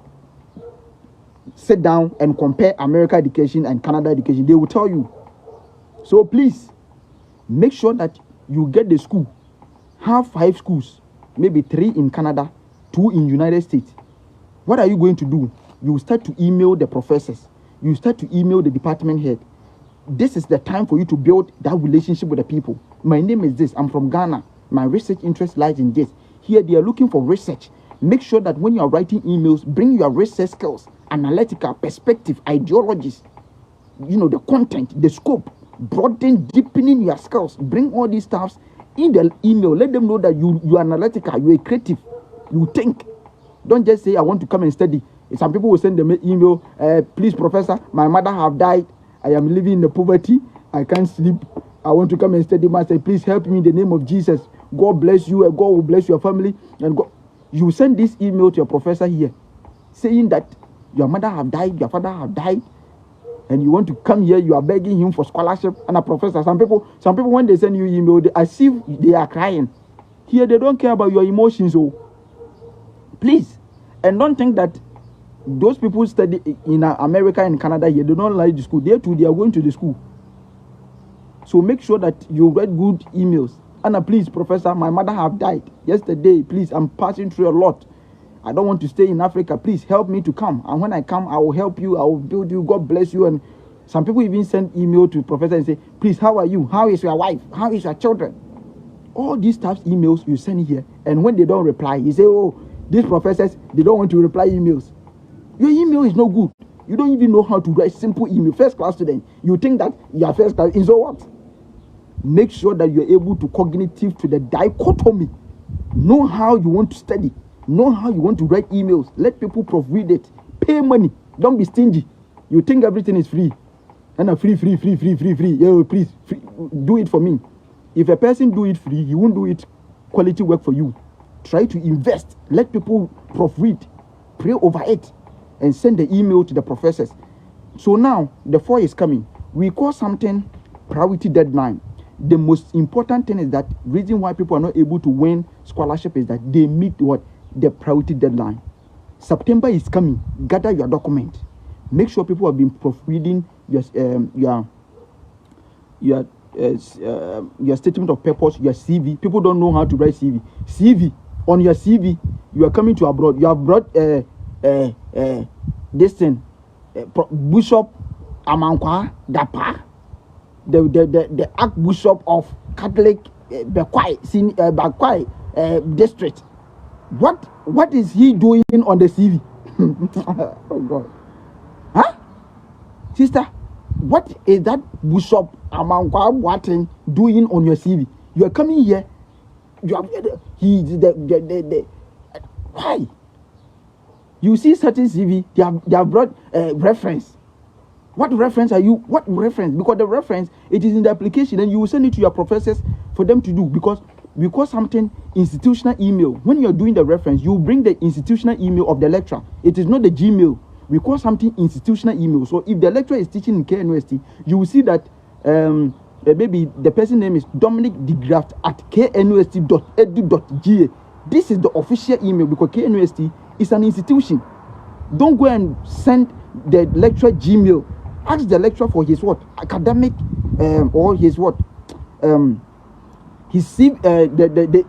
sit down and compare American education and Canada education. They will tell you. So please, make sure that you get the school. Have 5 schools, maybe 3 in Canada, 2 in United States. What are you going to do? You start to email the professors. You start to email the department head. This is the time for you to build that relationship with the people. My name is this. I'm from Ghana. My research interest lies in this. Here they are looking for research. Make sure that when you are writing emails, bring your research skills, analytical perspective, ideologies, the content, the scope, broaden, deepening your skills. Bring all these stuffs in the email. Let them know that you are analytical, you are creative, you think. Don't just say, I want to come and study. Some people will send them an email, please, professor, my mother have died. I am living in the poverty. I can't sleep. I want to come and study. Master, please help me in the name of Jesus. God bless you, and God will bless your family. And God, you send this email to your professor here, saying that your mother have died, your father have died, and you want to come here. You are begging him for scholarship. And a professor, some people when they send you email, as if they are crying. Here they don't care about your emotions. So please, and don't think that those people study in America and Canada here, they don't like the school. They too, they are going to the school. So make sure that you write good emails. Anna, please, professor, my mother have died yesterday. Please, I'm passing through a lot. I don't want to stay in Africa. Please help me to come. And when I come, I will help you. I will build you. God bless you. And some people even send email to professor and say, please, how are you? How is your wife? How is your children? All these types of emails you send here. And when they don't reply, you say, oh, these professors, they don't want to reply emails. Your email is no good. You don't even know how to write simple email. First class student, you think that you are first class. And so what? Make sure that you're able to cognitive to the dichotomy. Know how you want to study. Know how you want to write emails. Let people proofread it. Pay money. Don't be stingy. You think everything is free. And free. Yeah, please, free. Do it for me. If a person do it free, he won't do it quality work for you. Try to invest. Let people proofread. Pray over it. And send the email to the professors. So now, the fall is coming. We call something priority deadline. The most important thing is that reason why people are not able to win scholarship is that they meet what? The priority deadline. September is coming. Gather your document. Make sure people have been proofreading your statement of purpose, your CV. People don't know how to write CV. CV. On your CV, you are coming to abroad. You have brought this thing, Bishop Amankwa Dapa, the Archbishop of Catholic Bakwai district. What is he doing on the CV? Oh God, huh? Sister, what is that Bishop Amankwa Waten doing on your CV? You are coming here. You have why? You see certain CV, they have brought reference. What reference are you? What reference? Because the reference, it is in the application, and you will send it to your professors for them to do. Because we call something institutional email. When you are doing the reference, you bring the institutional email of the lecturer. It is not the Gmail. We call something institutional email. So if the lecturer is teaching in KNUST, you will see that maybe the person name is Dominic DeGraft at knust.edu.ga. This is the official email because KNUST is an institution. Don't go and send the lecturer Gmail. Ask the lecturer for his what? Academic or his what? The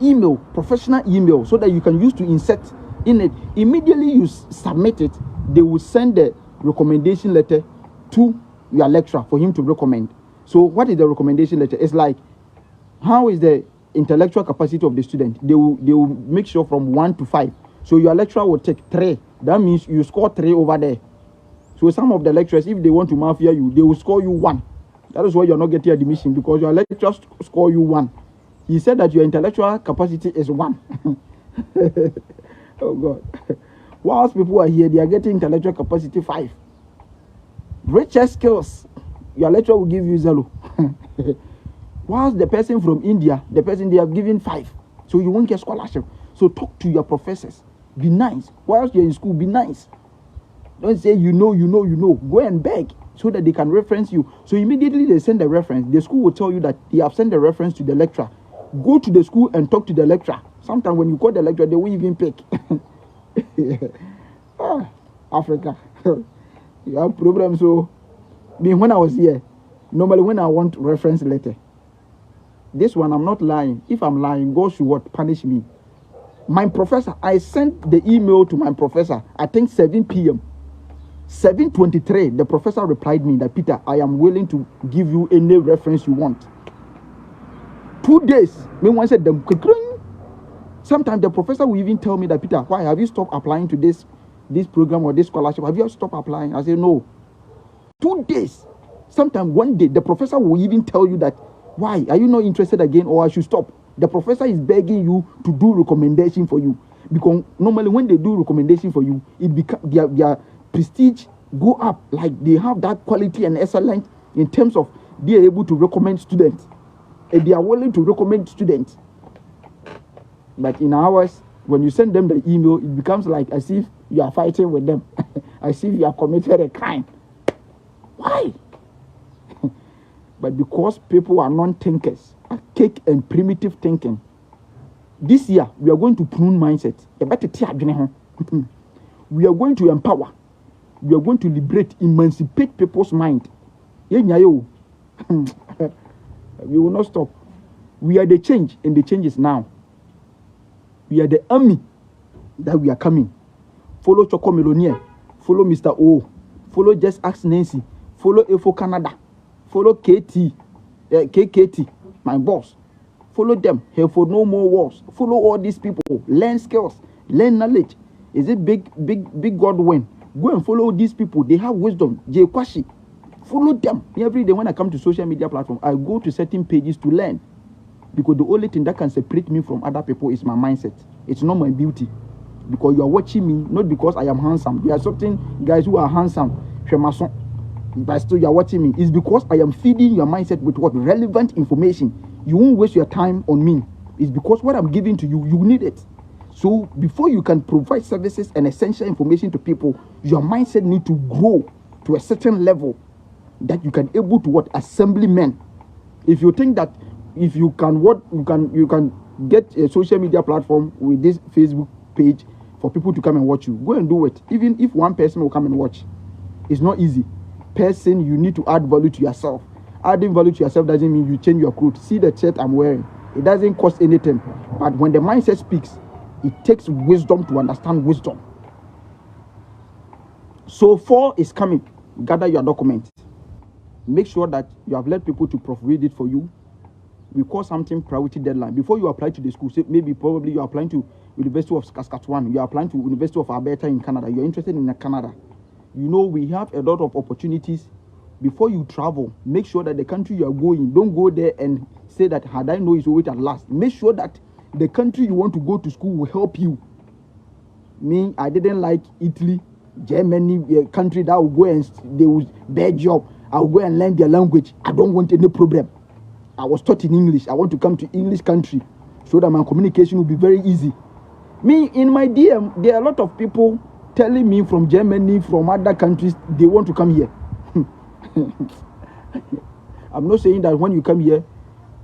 email, professional email, so that you can use to insert in it. Immediately you submit it, they will send the recommendation letter to your lecturer for him to recommend. So what is the recommendation letter? It's like, how is the intellectual capacity of the student? They will make sure from 1 to 5. So your lecturer will take 3. That means you score 3 over there. So some of the lecturers, if they want to mafia you, they will score you 1. That is why you're not getting admission, because your lecturer score you 1. He said that your intellectual capacity is 1. Oh God. Whilst people are here, they are getting intellectual capacity 5. Richer skills, your lecturer will give you 0. Whilst the person from India, they have given 5. So you won't get scholarship. So talk to your professors. Be nice. Whilst you're in school, be nice. Don't say you know. Go and beg so that they can reference you. So immediately they send the reference. The school will tell you that they have sent the reference to the lecturer. Go to the school and talk to the lecturer. Sometimes when you call the lecturer, they won't even pick. Africa. You have problems. So when I was here, normally when I want reference letter, this one I'm not lying. If I'm lying, God should what? Punish me. My professor, I sent the email to my professor, I think 7 p.m. 7:23, the professor replied me that, Peter, I am willing to give you any reference you want. 2 days. Me one said them. Sometimes the professor will even tell me that, Peter, why have you stopped applying to this program or this scholarship? Have you stopped applying? I say no. 2 days. Sometimes 1 day, the professor will even tell you that, why are you not interested again, or I should stop? The professor is begging you to do recommendation for you, because normally when they do recommendation for you, it becomes their prestige go up, like they have that quality and excellence in terms of they are able to recommend students, and they are willing to recommend students. But in ours, when you send them the email, it becomes like as if you are fighting with them, as if you are committed a crime. Why? But because people are non-thinkers, archaic and primitive thinking, this year we are going to prune mindset. We are going to empower. We are going to liberate, emancipate people's mind. We will not stop. We are the change, and the change is now. We are the army that we are coming. Follow Choco Millionaire. Follow Mr. O. Follow Just Ask Nancy. Follow AFO Canada. Follow KKT, my boss. Follow them. Here for no more wars. Follow all these people. Learn skills. Learn knowledge. Is it big God win? Go and follow these people. They have wisdom. Jay Kwashi. Follow them. Every day when I come to social media platform, I go to certain pages to learn. Because the only thing that can separate me from other people is my mindset. It's not my beauty. Because you are watching me, not because I am handsome. There are certain guys who are handsome. But still you are watching me. It's because I am feeding your mindset with what? Relevant information. You won't waste your time on me. It's because what I'm giving to you, you need it. So before you can provide services and essential information to people, your mindset need to grow to a certain level that you can able to what? Assembly men. If you think that if you can you can get a social media platform with this Facebook page for people to come and watch you, go and do it. Even if one person will come and watch, it's not easy. Person, you need to add value to yourself. Adding value to yourself doesn't mean you change your clothes. See the shirt I'm wearing. It doesn't cost anything. But when the mindset speaks, it takes wisdom to understand wisdom. So 4 is coming. Gather your documents. Make sure that you have let people to proofread it for you. We call something priority deadline. Before you apply to the school, say maybe probably you are applying to University of Saskatchewan, you are applying to University of Alberta in Canada, you're interested in Canada. You know, we have a lot of opportunities. Before you travel, make sure that the country you are going, don't go there and say that had I know it's wait at last. Make sure that the country you want to go to school will help you. Me, I didn't like Italy, Germany, a country that will go and they will bad job. I will go and learn their language. I don't want any problem. I was taught in English. I want to come to English country so that my communication will be very easy. Me, in my DM, there are a lot of people telling me from Germany, from other countries, they want to come here. I'm not saying that when you come here,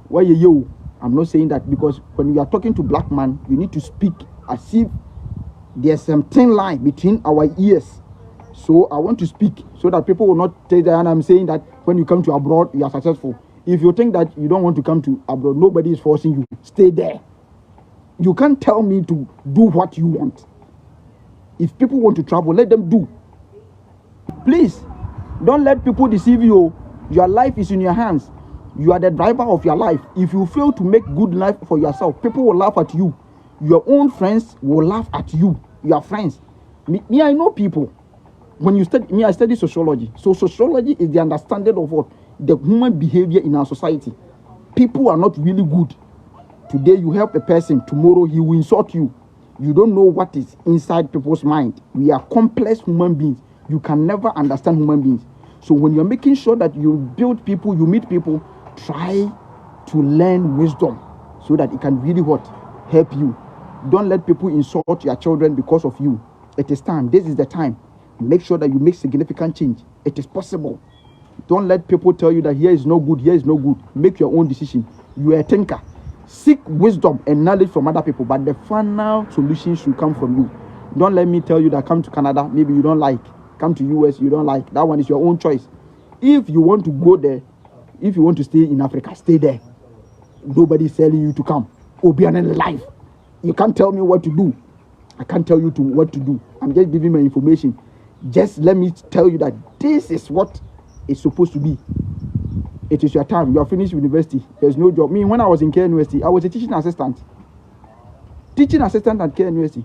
why you? I'm not saying that, because when you are talking to black man, you need to speak as if there's some thin line between our ears. So I want to speak so that people will not take that, and I'm saying that when you come to abroad, you are successful. If you think that you don't want to come to abroad, nobody is forcing you. Stay there. You can't tell me to do what you want. If people want to travel, let them do. Please, don't let people deceive you. Your life is in your hands. You are the driver of your life. If you fail to make good life for yourself, people will laugh at you. Your own friends will laugh at you. Your friends. Me, I know people. When you study, I study sociology. So sociology is the understanding of what? The human behavior in our society. People are not really good. Today you help a person, tomorrow he will insult you. You don't know what is inside people's mind. We are complex human beings. You can never understand human beings. So when you're making sure that you build people, you meet people, try to learn wisdom so that it can really what? Help you. Don't let people insult your children because of you. It is time. This is the time. Make sure that you make significant change. It is possible. Don't let people tell you that here is no good, here is no good. Make your own decision. You are a thinker. Seek wisdom and knowledge from other people, but the final solution should come from you. Don't let me tell you that come to Canada, maybe you don't like. Come to US, you don't like. That one is your own choice. If you want to go there, if you want to stay in Africa, stay there. Nobody is telling you to come. Obianen life. You can't tell me what to do. I can't tell you what to do. I'm just giving my information. Just let me tell you that this is what it's supposed to be. It is your time. You are finished university. There's no job. Me, when I was in Care University, I was a teaching assistant. Teaching assistant at Care University.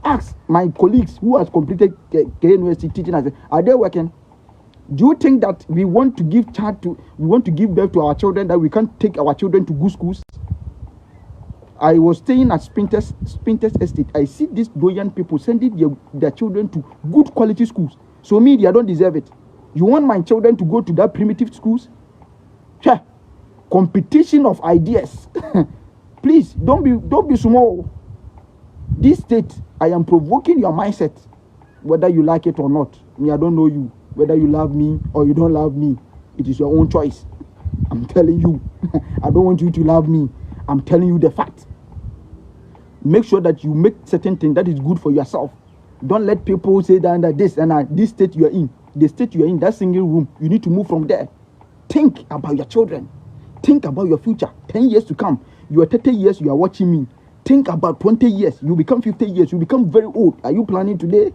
Ask my colleagues who has completed Care University teaching assistant. Are they working? Do you think that we want to give birth to our children, that we can't take our children to good schools? I was staying at Spintex Estate. I see these young people sending their children to good quality schools. So me, they don't deserve it. You want my children to go to that primitive schools? Yeah. Competition of ideas. Please, don't be small. This state, I am provoking your mindset, whether you like it or not. Me, I don't know you. Whether you love me or you don't love me, it is your own choice. I'm telling you. I don't want you to love me. I'm telling you the fact. Make sure that you make certain things that is good for yourself. Don't let people say that this and this state you are in. The state you are in, that single room, you need to move from there. Think about your children. Think about your future. 10 years to come. You are 30 years, you are watching me. Think about 20 years. You become 50 years. You become very old. Are you planning today?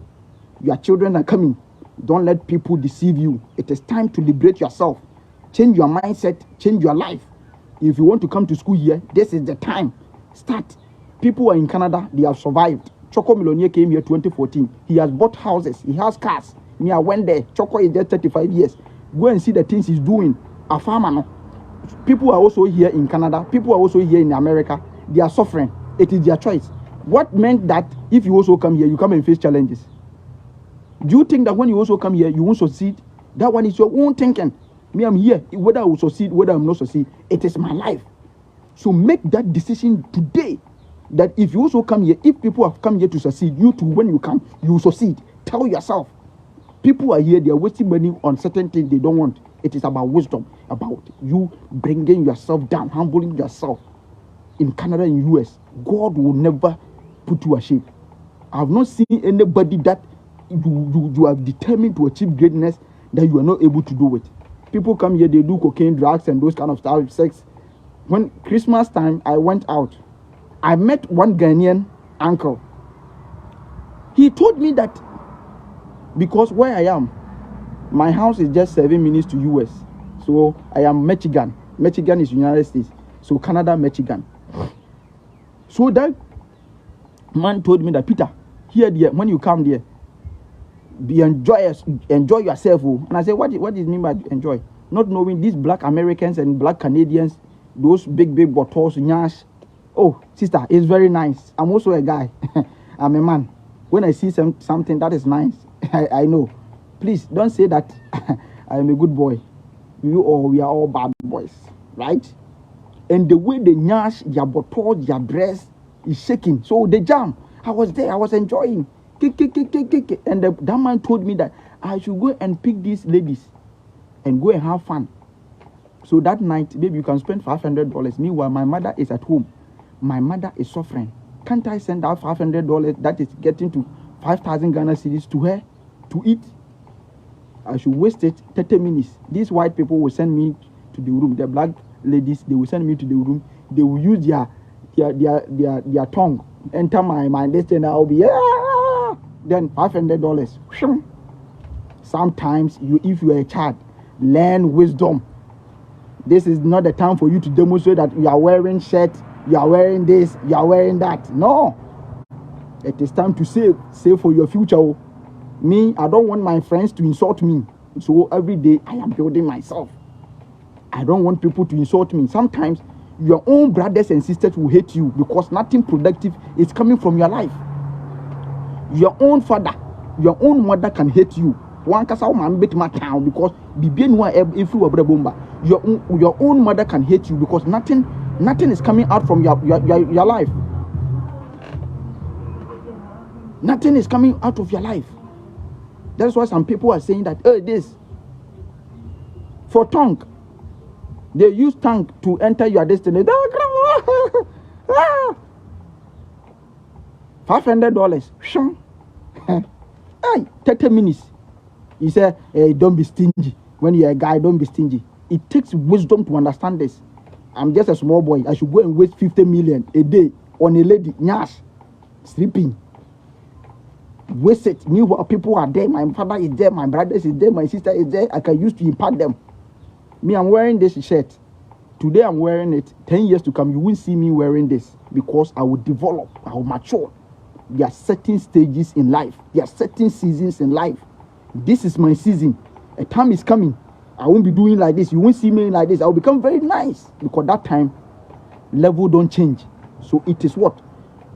Your children are coming. Don't let people deceive you. It is time to liberate yourself. Change your mindset. Change your life. If you want to come to school here, this is the time. Start. People are in Canada. They have survived. Choco Millionaire came here 2014. He has bought houses. He has cars. Me, I went there. Choco is there 35 years. Go and see the things he's doing. A farmer, no? People are also here in Canada. People are also here in America. They are suffering. It is their choice. What meant that if you also come here, you come and face challenges? Do you think that when you also come here, you won't succeed? That one is your own thinking. Me, I'm here. Whether I will succeed, whether I will not succeed, it is my life. So make that decision today. That if you also come here, if people have come here to succeed, you too, when you come, you will succeed. Tell yourself. People are here, they are wasting money on certain things they don't want. It is about wisdom, about you bringing yourself down, humbling yourself. In Canada and US, God will never put you ashamed. I have not seen anybody that you are determined to achieve greatness that you are not able to do it. People come here, they do cocaine, drugs, and those kind of stuff, sex. When Christmas time, I went out. I met one Ghanaian uncle. He told me that because where I am, my house is just 7 minutes to US. So I am Michigan. Michigan is United States. So Canada, Michigan. So that man told me that, Peter, here, there, when you come there, enjoy yourself. Oh. And I said, what does it mean by enjoy? Not knowing these black Americans and black Canadians, those big bottles, nyash. Oh, sister, it's very nice. I'm also a guy. I'm a man. When I see something that is nice, I know. Please don't say that I am a good boy. We are all bad boys, right? And the way they nyash, their bottles, their dress is shaking. So they jam. I was there. I was enjoying. And that man told me that I should go and pick these ladies and go and have fun. So that night, maybe you can spend $500. Meanwhile, my mother is at home. My mother is suffering. Can't I send out $500 that is getting to 5,000 Ghana cedis to her to eat? I should waste it 30 minutes. These white people will send me to the room. The black ladies, they will send me to the room. They will use their tongue, enter my destiny. I'll be then $500. Sometimes if you are a child, learn wisdom. This is not the time for you to demonstrate that you are wearing shirt, you are wearing this, you are wearing that. No. It is time to save. Save for your future. Me, I don't want my friends to insult me. So every day I am building myself. I don't want people to insult me. Sometimes your own brothers and sisters will hate you because nothing productive is coming from your life. Your own father, your own mother can hate you. One kasa man bet my town because your own mother can hate you because nothing is coming out from your life. Nothing is coming out of your life. That's why some people are saying that, this for tongue. They use tongue to enter your destiny. $500. 30 minutes. He said, don't be stingy. When you're a guy, don't be stingy. It takes wisdom to understand this. I'm just a small boy. I should go and waste 50 million a day on a lady, nyash, sleeping. Waste it. Meanwhile, people are there. My father is there. My brothers is there. My sister is there. I can use to impart them. Me, I'm wearing this shirt. Today I'm wearing it. 10 years to come, you won't see me wearing this because I will develop, I will mature. There are certain stages in life. There are certain seasons in life. This is my season. A time is coming. I won't be doing like this. You won't see me like this. I will become very nice because that time, level don't change. So it is what?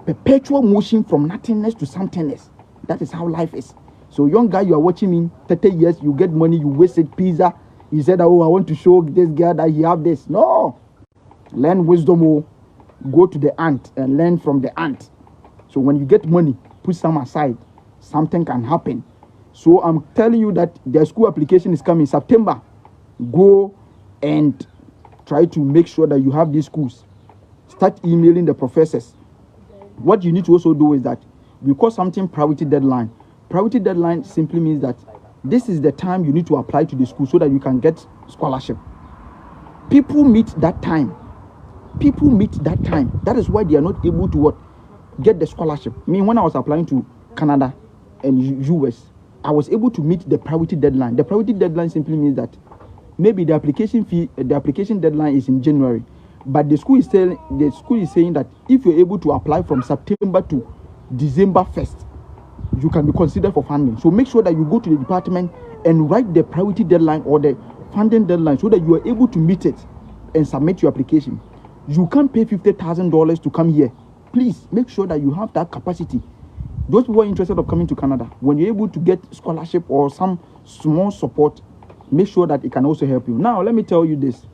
Perpetual motion from nothingness to somethingness. That is how life is. So young guy, you are watching me, 30 years, you get money, you wasted pizza. You said, oh, I want to show this girl that he have this. No. Learn wisdom. Oh. Go to the ant and learn from the ant. So when you get money, put some aside. Something can happen. So I'm telling you that the school application is coming September. Go and try to make sure that you have these schools. Start emailing the professors. What you need to also do is that we call something priority deadline. Priority deadline simply means that this is the time you need to apply to the school so that you can get scholarship. People meet that time. People meet that time. That is why they are not able to what? Get the scholarship. I mean, when I was applying to Canada and US, I was able to meet the priority deadline. The priority deadline simply means that maybe the application deadline is in January, but the school is saying that if you're able to apply from September to December 1st, you can be considered for funding. So make sure that you go to the department and write the priority deadline or the funding deadline so that you are able to meet it and submit your application. You can't pay $50,000 to come here. Please make sure that you have that capacity. Those people are interested of coming to Canada. When you're able to get scholarship or some small support, make sure that it can also help you. Now, let me tell you this.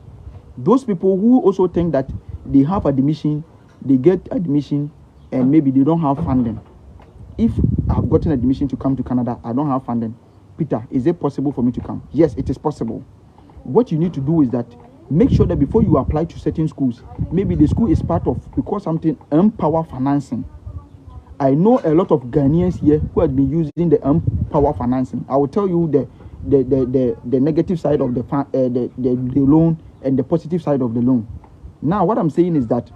Those people who also think that they have admission, they get admission, and maybe they don't have funding. If I've gotten admission to come to Canada, I don't have funding. Peter, is it possible for me to come? Yes, it is possible. What you need to do is that make sure that before you apply to certain schools, maybe the school is part of, because something, Empower Financing. I know a lot of Ghanaians here who have been using the Empower Financing. I will tell you the negative side of the loan and the positive side of the loan. Now, what I'm saying is that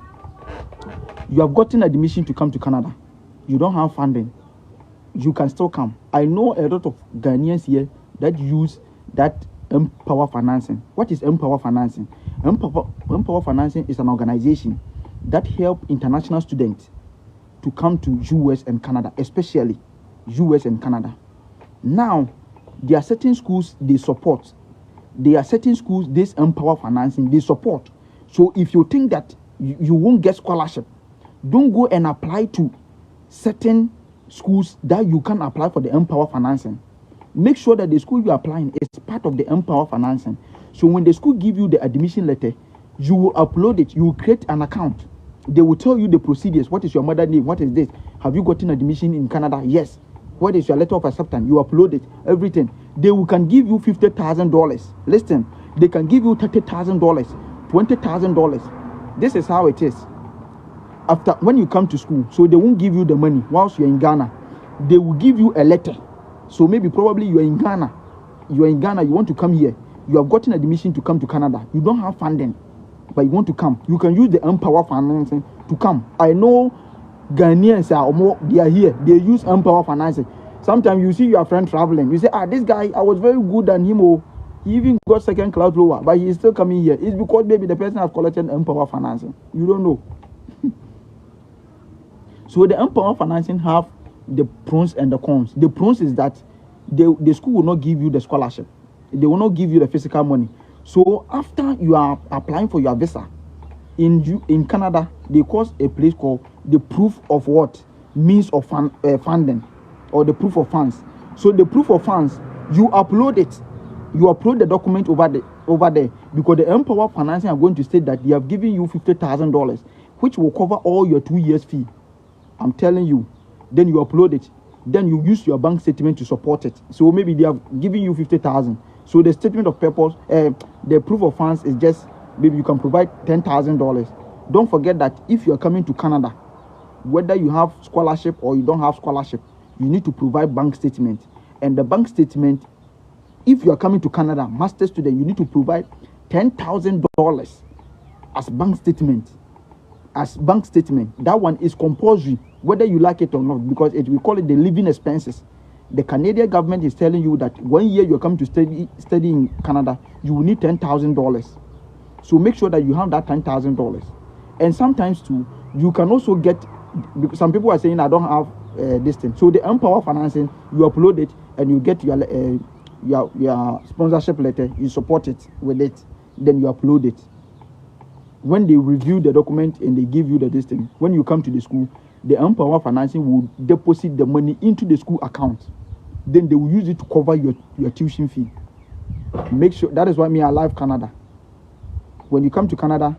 you have gotten admission to come to Canada. You don't have funding. You can still come. I know a lot of Ghanaians here that use that Empower Financing. What is Empower Financing? Empower Financing is an organization that helps international students to come to US and Canada, especially US and Canada. Now, there are certain schools they support. There are certain schools this Empower Financing they support. So if you think that you won't get scholarship, don't go and apply to certain schools that you can apply for the Empower Financing. Make sure that the school you are applying is part of the Empower Financing. So when the school give you the admission letter, you will upload it. You will create an account. They will tell you the procedures. What is your mother's name? What is this? Have you gotten admission in Canada? Yes. What is your letter of acceptance? You upload it. Everything. They can give you $50,000. Listen, they can give you $30,000, $20,000. This is how it is. After when you come to school, so they won't give you the money whilst you're in Ghana. They will give you a letter. So maybe probably you are in Ghana. You want to come here. You have gotten admission to come to Canada. You don't have funding, but you want to come. You can use the Empower Financing to come. I know Ghanaians they are here. They use Empower Financing. Sometimes you see your friend traveling. You say, this guy, I was very good than him. Oh, he even got second class lower, but he is still coming here. It's because maybe the person has collected Empower Financing. You don't know. So the Empower Financing have the pros and the cons. The pros is that the school will not give you the scholarship. They will not give you the physical money. So after you are applying for your visa in Canada, they cause a place called the proof of what? Means of funding, or the proof of funds. So the proof of funds, you upload it. You upload the document over there because the Empower Financing are going to state that they have given you $50,000, which will cover all your 2 years fee. I'm telling you. Then you upload it. Then you use your bank statement to support it. So maybe they have given you 50,000. So the statement of purpose, the proof of funds is just maybe you can provide $10,000. Don't forget that if you are coming to Canada, whether you have scholarship or you don't have scholarship, you need to provide bank statement. And the bank statement, if you are coming to Canada, master student, you need to provide $10,000 as bank statement. That one is compulsory, whether you like it or not, because we call it the living expenses. The Canadian government is telling you that 1 year you come to study in Canada, you will need $10,000. So make sure that you have that $10,000. And sometimes too, you can also get, because some people are saying I don't have this thing. So the Empower financing, you upload it and you get your sponsorship letter, you support it with it, then you upload it. When they review the document and they give you the distance, when you come to the school, the Empower financing will deposit the money into the school account. Then they will use it to cover your tuition fee. Make sure, that is why I love Canada. When you come to Canada,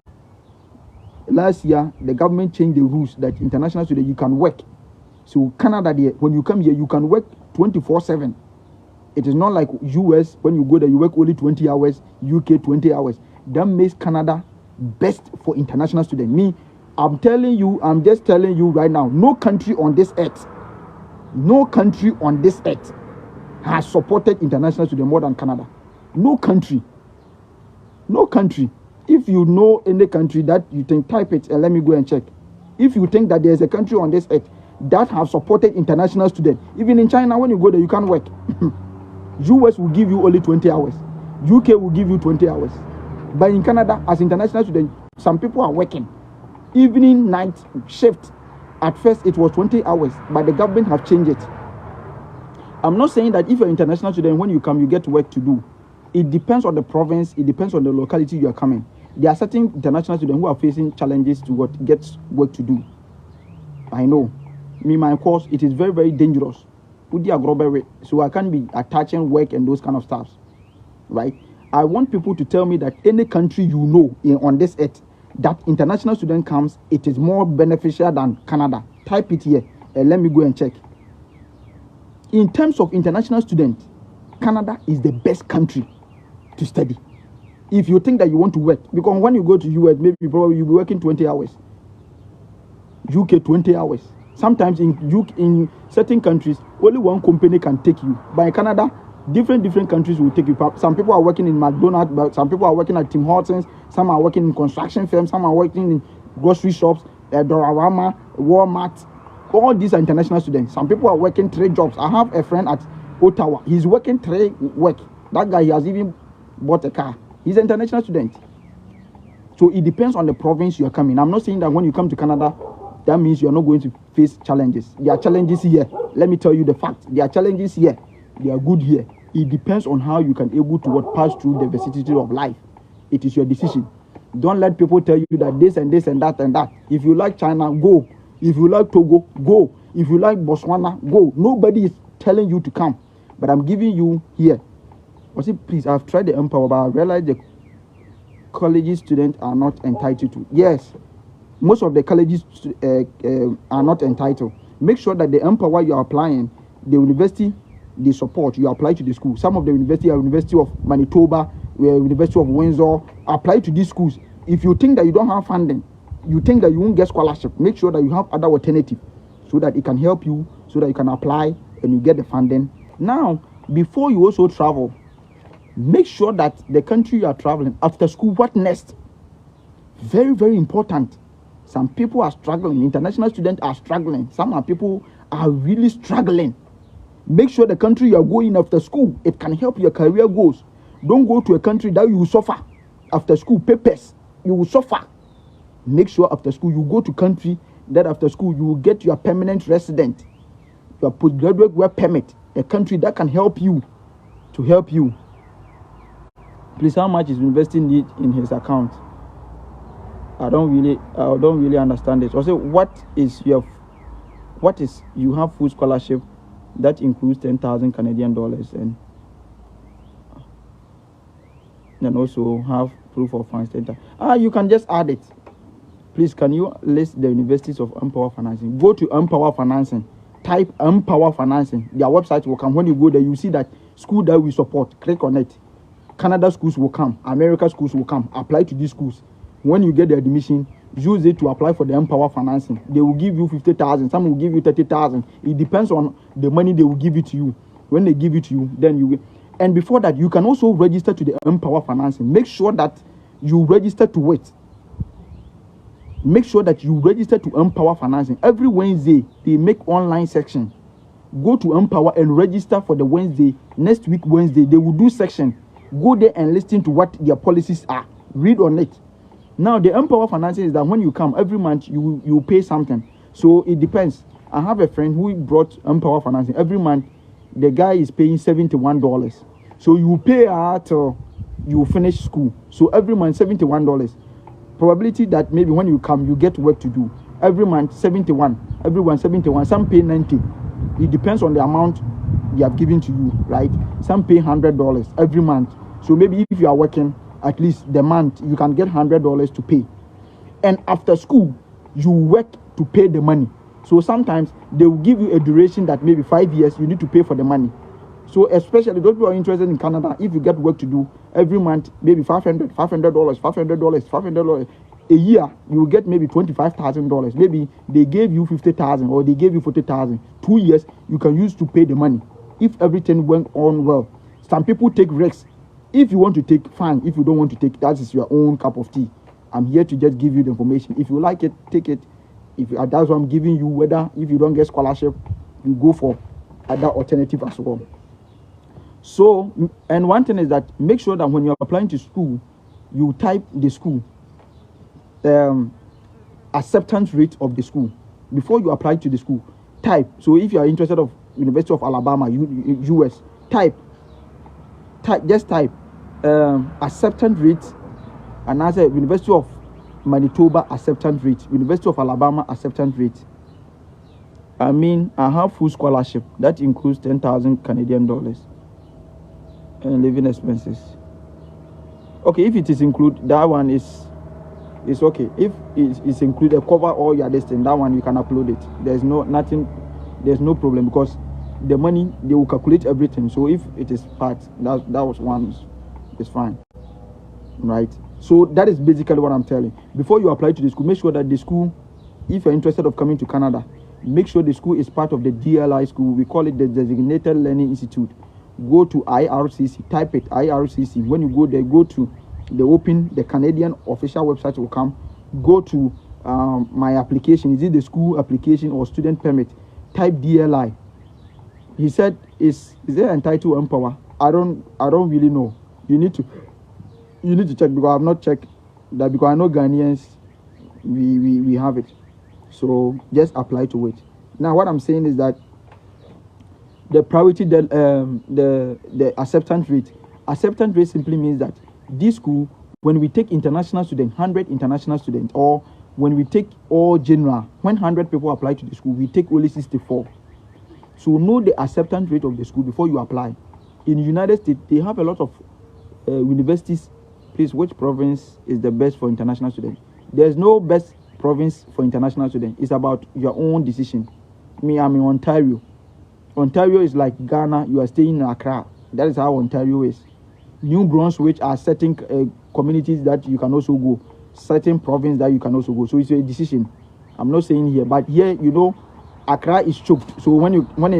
last year, the government changed the rules that international students, you can work. So Canada, when you come here, you can work 24/7. It is not like US, when you go there, you work only 20 hours, UK 20 hours. That makes Canada best for international students. I'm just telling you right now, no country on this earth has supported international students more than Canada. No country. If you know any country that you think, type it and let me go and check. If you think that there's a country on this earth that have supported international students, even in China, when you go there, you can't work. US will give you only 20 hours. UK will give you 20 hours. But in Canada, as international students, some people are working. Evening, night shift. At first, it was 20 hours, but the government have changed it. I'm not saying that if you're an international student, when you come, you get work to do. It depends on the province. It depends on the locality you are coming. There are certain international students who are facing challenges to get work to do. I know. My course, it is very, very dangerous. So I can't be attaching work and those kind of stuff. Right? I want people to tell me that any country you know on this earth that international student comes, it is more beneficial than Canada. Type it here and let me go and check. In terms of international students, Canada is the best country to study. If you think that you want to work, because when you go to US, maybe probably you'll be working 20 hours. UK 20 hours. Sometimes in certain countries, only one company can take you. But in Canada, different countries will take you. Some people are working in McDonald's, but some people are working at Tim Hortons, some are working in construction firms, some are working in grocery shops, Dollarama, Walmart. All these are international students. Some people are working 3 jobs. I have a friend at Ottawa. He's working 3 work. That guy, he has even bought a car. He's an international student. So it depends on the province you are coming. I'm not saying that when you come to Canada, that means you are not going to face challenges. There are challenges here. Let me tell you the fact. There are challenges here. They are good here. It depends on how you can able to pass through the vicissitudes of life. It is your decision. Don't let people tell you that this and this and that and that. If you like China, go. If you like Togo, go. If you like Botswana, go. Nobody is telling you to come. But I'm giving you here. Please, I've tried the Empower, but I realized the college students are not entitled to. Yes, most of the colleges are not entitled. Make sure that the Empower you are applying, the university, they support. You apply to the school. Some of the university are University of Manitoba, University of Windsor. Apply to these schools. If you think that you don't have funding, you think that you won't get scholarship, make sure that you have other alternative so that it can help you, so that you can apply and you get the funding. Now, before you also travel, make sure that the country you are traveling, after school, what next? Very, very important. Some people are struggling. International students are struggling. Some people are really struggling. Make sure the country you are going after school, it can help your career goals. Don't go to a country that you will suffer. After school, papers, you will suffer. Make sure after school, you go to country that after school, you will get your permanent resident, your postgraduate work permit, a country that can help you, to help you. Please, how much is university need in his account? I don't really understand it. Also, you have full scholarship that includes 10,000 Canadian dollars and also have proof of funds. You can just add it. Please, can you list the universities of Empower Financing? Go to Empower Financing. Type Empower Financing. Their website will come. When you go there, you see that school that we support. Click on it. Canada schools will come. America schools will come. Apply to these schools. When you get the admission, use it to apply for the Empower Financing. They will give you 50,000. Some will give you 30,000. It depends on the money they will give it to you. When they give it to you, then you will. And before that, you can also register to the Empower Financing. Make sure that you register to it. Make sure that you register to Empower Financing. Every Wednesday, they make online section. go to Empower and register for the Wednesday. Next week, Wednesday, they will do section. Go there and listen to what their policies are. Read on it. Now, the Empower financing is that when you come every month, you pay something. So it depends. I have a friend who brought Empower financing. Every month, the guy is paying $71. So you pay till you finish school. So every month, $71. Probability that maybe when you come, you get work to do. Every month, 71. Everyone 71. Some pay 90. It depends on the amount they have given to you, right? Some pay $100 every month. So maybe if you are working, at least the month, you can get $100 to pay. And after school, you work to pay the money. So sometimes they will give you a duration that maybe 5 years, you need to pay for the money. So especially those who are interested in Canada, if you get work to do every month, maybe $500, a year, you will get maybe $25,000. Maybe they gave you $50,000 or they gave you $40,000. 2 years, you can use to pay the money. If everything went on well. Some people take risks. If you want to take, fine. If you don't want to take, that is your own cup of tea. I'm here to just give you the information. If you like it, take it. If that's what I'm giving you, whether if you don't get scholarship, you go for other alternative as well. So, and one thing is that make sure that when you're applying to school, you type the school acceptance rate of the school before you apply to the school. Type. So if you are interested of University of Alabama, US, just type acceptance rate, and answer University of Manitoba acceptance rate, University of Alabama acceptance rate. I mean, I have full scholarship that includes 10,000 Canadian dollars and living expenses. Okay, if it is included, that one is okay. If it's included, cover all your distance, that one you can upload it. There's no problem, because the money, they will calculate everything. So if it is part, that was one, it's fine, right? So that is basically what I'm telling. Before you apply to the school, make sure that the school, if you're interested of coming to Canada, make sure the school is part of the DLI school. We call it the Designated Learning Institute. Go to IRCC, type it IRCC. When you go there, go to the Canadian official website will come. Go to my application. Is it the school application or student permit? Type DLI. He said, is there entitled Empower? I don't really know. You need to check, because I have not checked that, because I know Ghanaians we have it. So just apply to it. Now what I'm saying is that the priority, the acceptance rate simply means that this school, when we take international students, 100 international students, or when we take all general, when 100 people apply to the school, we take only 64. So know the acceptance rate of the school before you apply. In the United States, they have a lot of universities. Please, which province is the best for international students? There's no best province for international students. It's about your own decision. Me, I'm in Ontario. Ontario is like Ghana. You are staying in Accra. That is how Ontario is. New Brunswick are certain communities that you can also go. Certain province that you can also go. So it's a decision. I'm not saying here, but here, Accra is choked. So when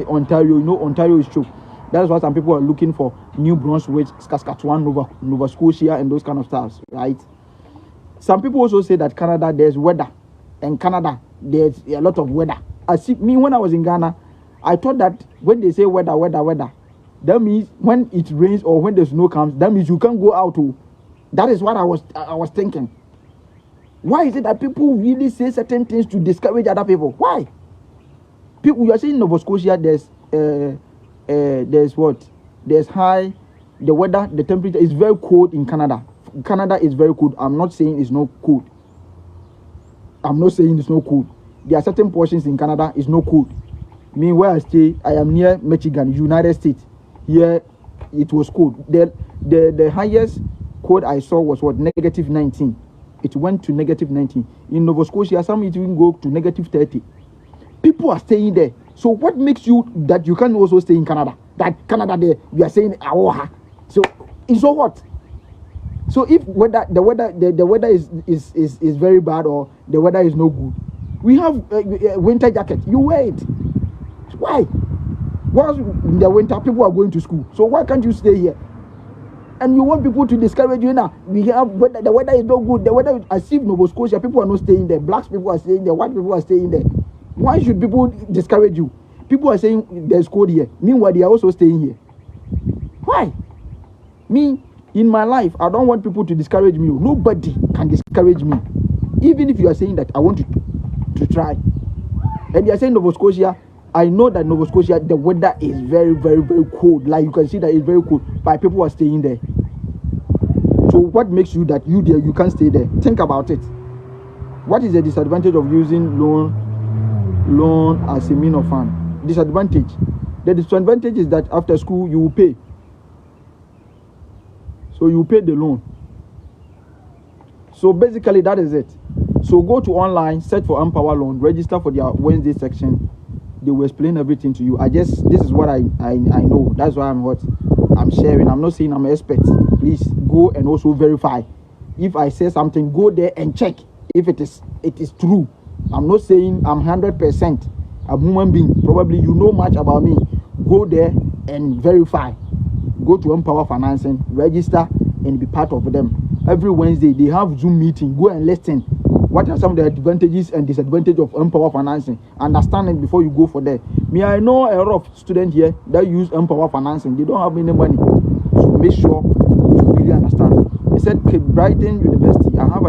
Ontario, Ontario is choked. That's why some people are looking for New Brunswick, Saskatchewan, Nova Scotia, and those kind of stuff, right? Some people also say that Canada, there's weather. And Canada, there's a lot of weather. When I was in Ghana, I thought that when they say weather, that means when it rains or when the snow comes, that means you can't go out. That is what I was thinking. Why is it that people really say certain things to discourage other people? Why? You are saying Nova Scotia, there's what? There's high, the weather, the temperature is very cold in Canada. Canada is very cold. I'm not saying it's not cold. There are certain portions in Canada is not cold. Me, where I stay, I am near Michigan, United States. Here, it was cold. The highest cold I saw was what? -19. It went to -19. In Nova Scotia, some it even go to -30. People are staying there. So what makes you that you can also stay in Canada? That Canada there, you are saying Aoha. So what? So if the weather is very bad, or the weather is no good, we have a winter jacket. You wear it. Why? Once in the winter, people are going to school. So why can't you stay here? And you want people to discourage you now. We have the weather is no good. The weather, as if Nova Scotia, people are not staying there. Blacks people are staying there. White people are staying there. Why should people discourage you? People are saying there's code here. Meanwhile, they are also staying here. Why? Me, in my life, I don't want people to discourage me. Nobody can discourage me. Even if you are saying that I want to try. And you are saying Nova Scotia, I know that Nova Scotia, the weather is very, very, very cold. Like you can see that it's very cold, but people are staying there. So what makes you that you there, you can't stay there? Think about it. What is the disadvantage of using loan as a mean of fund? Disadvantage. The disadvantage is that after school you will pay. So you pay the loan. So basically that is it. So go to online, search for Empower Loan, register for their Wednesday section. They will explain everything to you. This is what I know. That's why I'm sharing. I'm not saying I'm an expert. Please go and also verify. If I say something, go there and check if it is true. I'm not saying I'm 100% a human being. Probably you know much about me. Go there and verify. Go to Empower Financing, register and be part of them. Every Wednesday they have Zoom meeting. Go and listen. What are some of the advantages and disadvantages of Empower Financing? Understand it before you go for that. Me, I know a lot of students here that use Empower Financing. They don't have any money. So make sure you really understand. I said, Brighton University, I have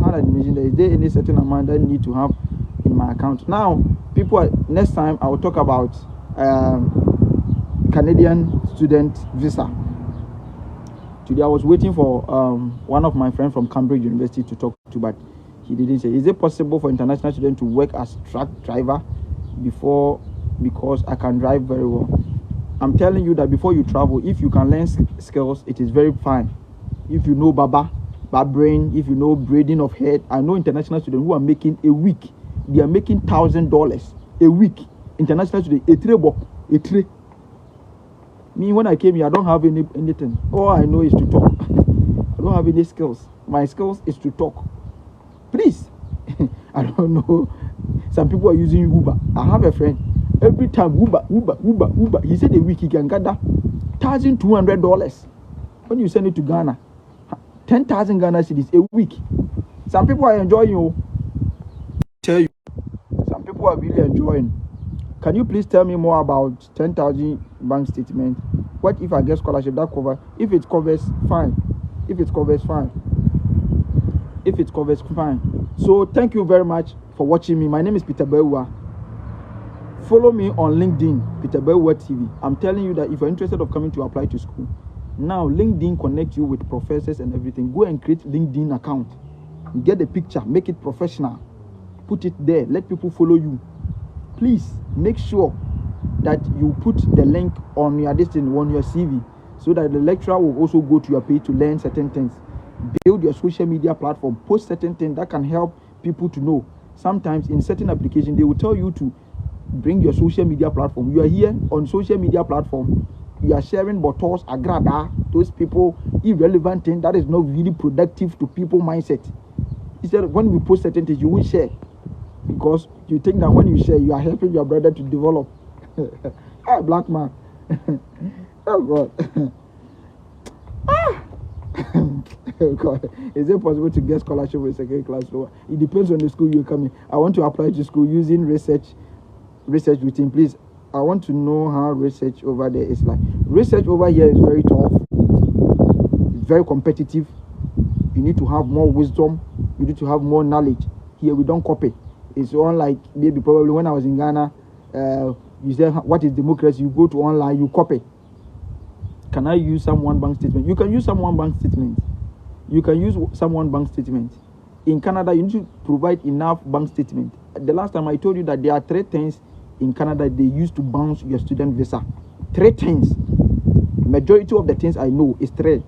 had admission. There is there any certain amount that I need to have in my account? Now, next time I will talk about Canadian student visa. Today I was waiting for one of my friends from Cambridge University to talk to, but he didn't say. Is it possible for international students to work as truck driver because I can drive very well? I'm telling you that before you travel, if you can learn skills, it is very fine. If you know brain, if you know braiding of head, I know international students who are making a week. They are making $1,000 a week. International students, a tray. Me, when I came here, I don't have anything. All I know is to talk. I don't have any skills. My skills is to talk. Please. I don't know. Some people are using Uber. I have a friend. Every time Uber. He said a week he can gather $1,200. When you send it to Ghana, 10,000 Ghana cedis a week. Some people are enjoying you. Tell you. Some people are really enjoying. Can you please tell me more about 10,000 bank statement? What if I get scholarship that cover? If it covers, fine. If it covers, fine. If it covers, fine. So thank you very much for watching me. My name is Peter Bewa. Follow me on LinkedIn, Peter Bewa TV. I'm telling you that if you're interested of coming to apply to school, now LinkedIn connects you with professors and everything. Go and create LinkedIn account. Get the picture, make it professional. Put it there. Let people follow you. Please make sure that you put the link on your CV, so that the lecturer will also go to your page to learn certain things. Build your social media platform. Post certain things that can help people to know. Sometimes in certain applications, they will tell you to bring your social media platform. You are here on social media platform. You are sharing bottles, agrada, those people, irrelevant things that is not really productive to people mindset. Instead, when we post certain things, you will share. Because you think that when you share, you are helping your brother to develop. Hey, black man. Oh, God. Oh, God. Is it possible to get scholarship with second class lower? It depends on the school you're coming. I want to apply to school using research routine. Please, I want to know how research over there is like. Research over here is very tough. It's very competitive. You need to have more wisdom. You need to have more knowledge. Here, we don't copy. It's unlike maybe probably when I was in Ghana, you say, what is democracy? You go to online, you copy. Can I use someone bank statement? You can use someone bank statement. You can use someone bank statement. In Canada, you need to provide enough bank statement. The last time I told you that there are 3 things in Canada they use to bounce your student visa. 3 things. Majority of the things I know is 3.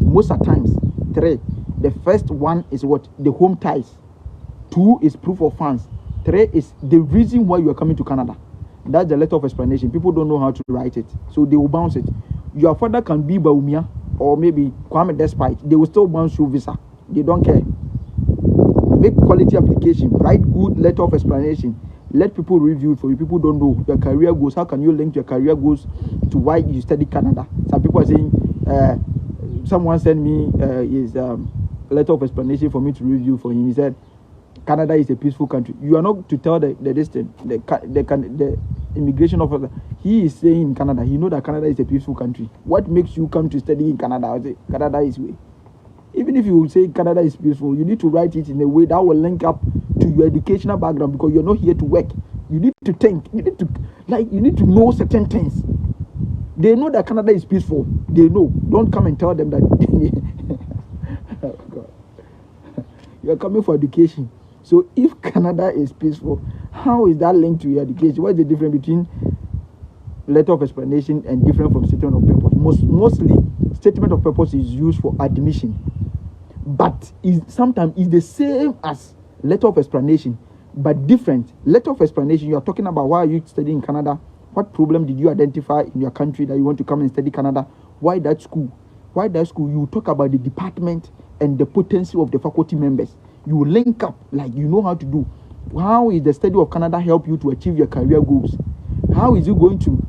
Most of the times, 3. The first one is what? The home ties. 2 is proof of funds. 3 is the reason why you are coming to Canada. That's the letter of explanation. People don't know how to write it, so they will bounce it. Your father can be Baumia or maybe Kwame Despite. They will still bounce your visa. They don't care. Make quality application. Write good letter of explanation. Let people review it for you. People don't know your career goals. How can you link your career goals to why you study Canada? Some people are saying, someone sent me his letter of explanation for me to review for him. He said, Canada is a peaceful country. You are not to tell the distance, the immigration officer. He is saying in Canada, he know that Canada is a peaceful country. What makes you come to study in Canada? I say, Canada is way. Even if you say Canada is peaceful, you need to write it in a way that will link up to your educational background, because you're not here to work. You need to think. You need to know certain things. They know that Canada is peaceful. They know. Don't come and tell them that oh God. You're coming for education. So if Canada is peaceful, how is that linked to your education? What's the difference between letter of explanation and different from statement of purpose? Mostly, statement of purpose is used for admission, but sometimes it's the same as letter of explanation, but different. Letter of explanation, you are talking about why are you studying in Canada? What problem did you identify in your country that you want to come and study Canada? Why that school? Why that school? You talk about the department and the potency of the faculty members. You link up like you know how to do. How is the study of Canada help you to achieve your career goals? How is it going to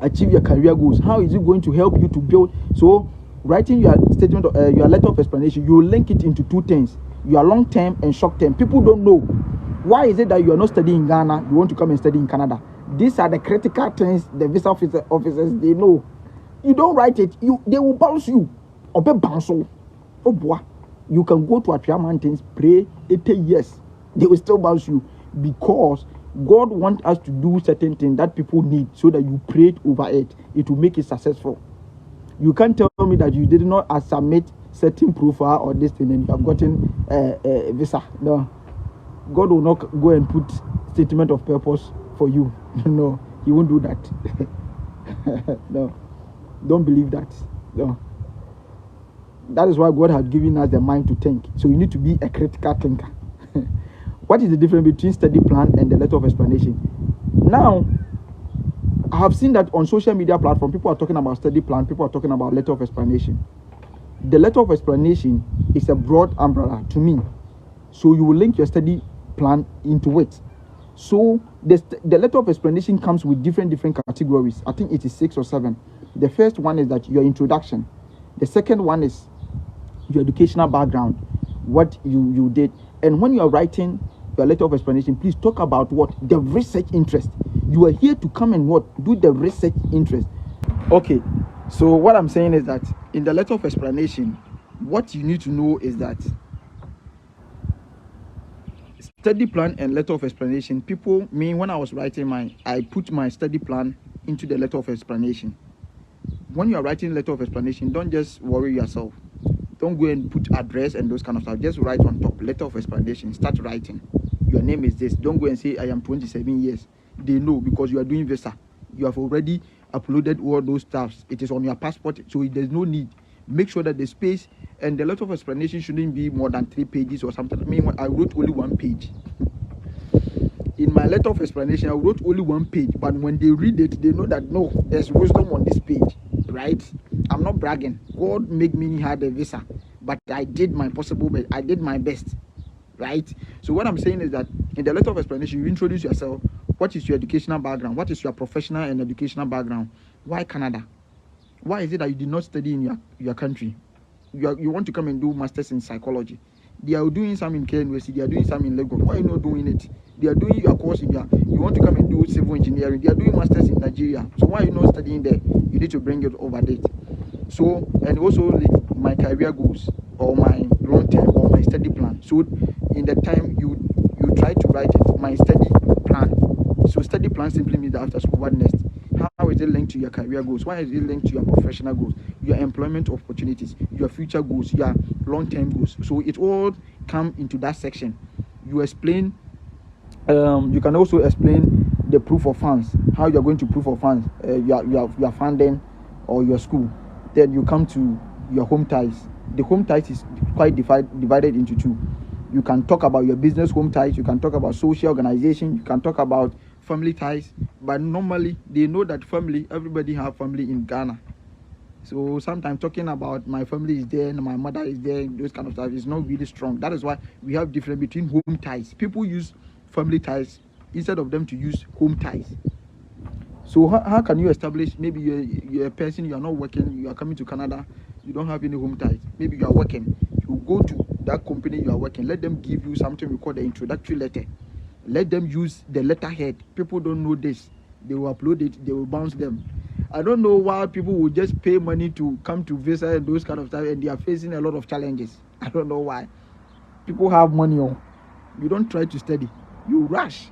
achieve your career goals? How is it going to help you to build? So writing your statement, your letter of explanation, you link it into two things: your long term and short term. People don't know. Why is it that you are not studying in Ghana, you want to come and study in Canada? These are the critical things the visa officers they know. You don't write it, they will bounce you. Oh boy. You can go to Atria Mountains, pray 80 years. They will still bounce you, because God wants us to do certain things that people need, so that you pray over it. It will make it successful. You can't tell me that you did not submit certain profile or this thing and you have gotten a visa. No. God will not go and put statement of purpose for you. No, He won't do that. No, don't believe that. No. That is why God has given us the mind to think. So you need to be a critical thinker. What is the difference between study plan and the letter of explanation? Now, I have seen that on social media platform, people are talking about study plan, people are talking about letter of explanation. The letter of explanation is a broad umbrella to me. So you will link your study plan into it. So the letter of explanation comes with different categories. I think it is 6 or 7. The first one is that your introduction. The second one is your educational background, what you did. And when you are writing your letter of explanation, please talk about what? The research interest. You are here to come and what? Do the research interest. Okay, so what I'm saying is that in the letter of explanation, what you need to know is that study plan and letter of explanation, when I was writing I put my study plan into the letter of explanation. When you are writing letter of explanation, don't just worry yourself. Don't go and put address and those kind of stuff. Just write on top, letter of explanation. Start writing. Your name is this. Don't go and say, I am 27 years. They know, because you are doing visa. You have already uploaded all those stuffs. It is on your passport, so there's no need. Make sure that the space and the letter of explanation shouldn't be more than 3 pages or something. I mean, I wrote only 1 page. In my letter of explanation, I wrote only 1 page, but when they read it, they know that no, there's wisdom on this page, right? I'm not bragging. God made me have a visa, but I did my possible best. I did my best, right? So what I'm saying is that in the letter of explanation, you introduce yourself. What is your educational background? What is your professional and educational background? Why Canada? Why is it that you did not study in your country? You want to come and do masters in psychology. They are doing some in KNUST, they are doing some in Lagos. Why are you not doing it? They are doing your course in you want to come and do civil engineering. They are doing masters in Nigeria. So why are you not studying there? You need to bring it over there. So, and also my career goals or my long term or my study plan. So in the time you try to write it, my study plan. So study plan simply means that after school, what next? How is it linked to your career goals? Why is it linked to your professional goals, your employment opportunities, your future goals, your long-term goals? So it all come into that section. You explain. You can also explain the proof of funds. How you are going to proof of funds, your funding or your school. Then you come to your home ties. The home ties is quite divided into 2. You can talk about your business home ties. You can talk about social organization. You can talk about family ties. But normally they know that everybody have family in Ghana. So sometimes talking about my family is there and my mother is there, those kind of stuff is not really strong. That is why we have difference between home ties. People use family ties instead of them to use home ties. So how can you establish, maybe you're a person, you are not working, you are coming to Canada, you don't have any home ties. Maybe you are working. You go to that company you are working, let them give you something we call the introductory letter. Let them use the letterhead. People don't know this. They will upload it, they will bounce them. I don't know why people will just pay money to come to visa and those kind of stuff, and they are facing a lot of challenges. I don't know why. People have money. Oh, you don't try to study, you rush.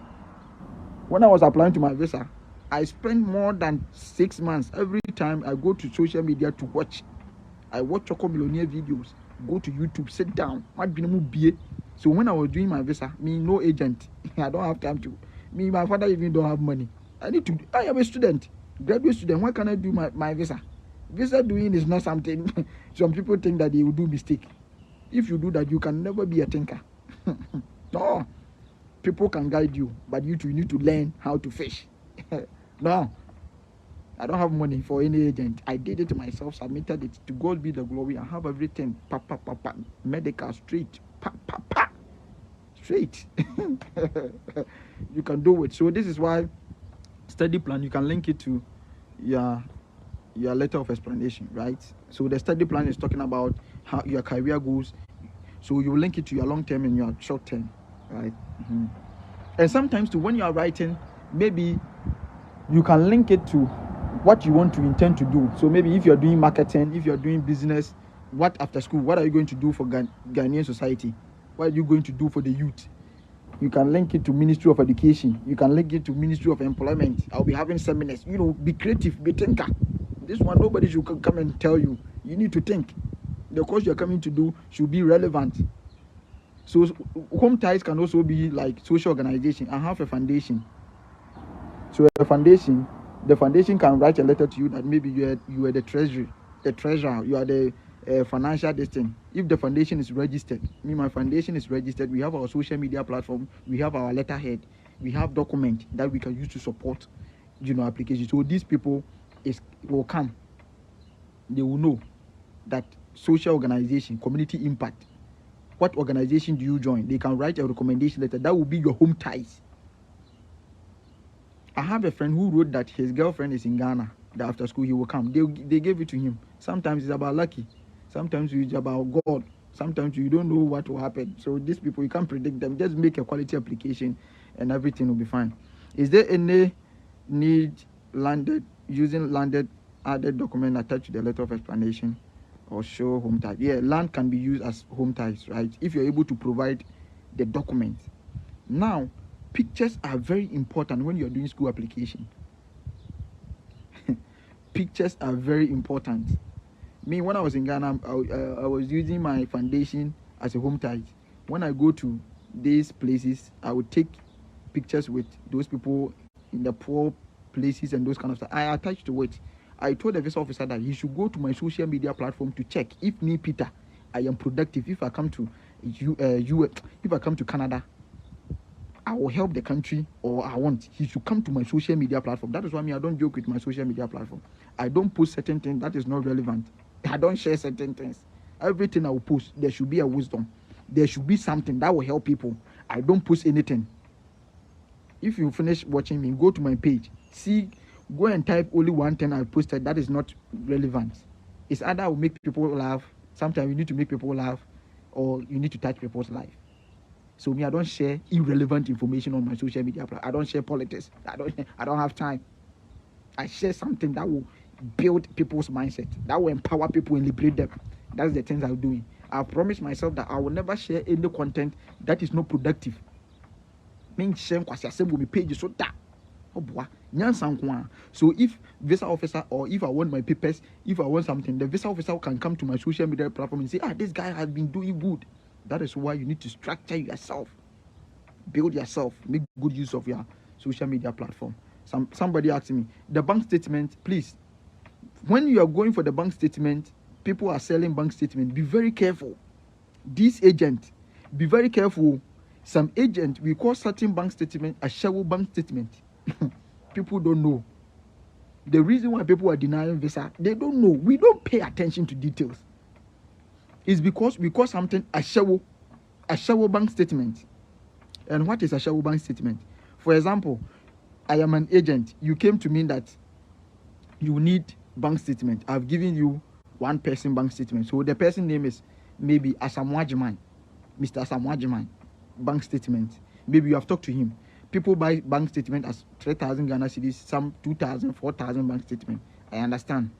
When I was applying to my visa, I spent more than 6 months every time I go to social media to watch. I watch Choco Millionaire videos, go to YouTube, sit down. So when I was doing my visa, me no agent, I don't have time to. Me, my father even don't have money. I am a student, graduate student. Why can I do my visa? Visa doing is not something. Some people think that they will do mistake. If you do that, you can never be a thinker. No, people can guide you, but you need to learn how to fish. No, I don't have money for any agent. I did it myself, submitted it. To God be the glory. I have everything. Medical, straight. Straight. You can do it. So this is why study plan, you can link it to your letter of explanation, right? So the study plan is talking about how your career goes. So you link it to your long term and your short term, right? And sometimes too, when you are writing, maybe you can link it to what you want to intend to do. So maybe if you're doing marketing, if you're doing business, what after school, what are you going to do for Ghanaian society? What are you going to do for the youth? You can link it to Ministry of Education. You can link it to Ministry of Employment. I'll be having seminars. Be creative, be thinker. This one, nobody should come and tell you. You need to think. The course you're coming to do should be relevant. So home ties can also be like social organization. I have a foundation. So the foundation can write a letter to you that maybe you are the treasurer, you are the financial thing. If the foundation is registered, my foundation is registered, we have our social media platform, we have our letterhead, we have document that we can use to support applications. So these people will come, they will know that social organization, community impact, what organization do you join? They can write a recommendation letter. That will be your home ties. I have a friend who wrote that his girlfriend is in Ghana, that after school he will come. They gave it to him. Sometimes it's about lucky, sometimes it's about God, sometimes you don't know what will happen. So these people, you can't predict them. Just make a quality application and everything will be fine. Is there any need using landed added document attached to the letter of explanation or show home ties? Yeah, land can be used as home ties, right? If you're able to provide the document. Now, pictures are very important when you're doing school application. Pictures are very important. Me, when I was in Ghana, I was using my foundation as a home tie. When I go to these places, I would take pictures with those people in the poor places and those kind of stuff. I attached to it. I told the visa officer that he should go to my social media platform to check if me, Peter, I am productive. If I come to if I come to Canada, I will help the country, or he should come to my social media platform. That is why I don't joke with my social media platform. I don't post certain things that is not relevant. I don't share certain things. Everything I will post, there should be a wisdom. There should be something that will help people. I don't post anything. If you finish watching me, go to my page. Go and type only one thing I posted that is not relevant. It's either I will make people laugh. Sometimes you need to make people laugh, or you need to touch people's life. So I don't share irrelevant information on my social media platform. I don't share politics. I don't have time. I share something that will build people's mindset, that will empower people and liberate them. That's the things I'm doing. I promise myself that I will never share any content that is not productive. So if visa officer, or if I want my papers, if I want something, the visa officer can come to my social media platform and say, this guy has been doing good. That is why you need to structure yourself, build yourself, make good use of your social media platform. Somebody asked me, the bank statement, please, when you are going for the bank statement, people are selling bank statement, be very careful. This agent, be very careful. Some agent, we call certain bank statement a shadow bank statement. People don't know. The reason why people are denying visa, they don't know. We don't pay attention to details. It's because we call something a shadow bank statement. And what is a shadow bank statement? For example, I am an agent. You came to me that you need bank statement. I've given you one person bank statement. So the person name is maybe Asamoah Gyeman. Mr. Samwajiman bank statement. Maybe you have talked to him. People buy bank statement as 3,000 Ghana cedis, some 2,000, 4,000 bank statement. I understand.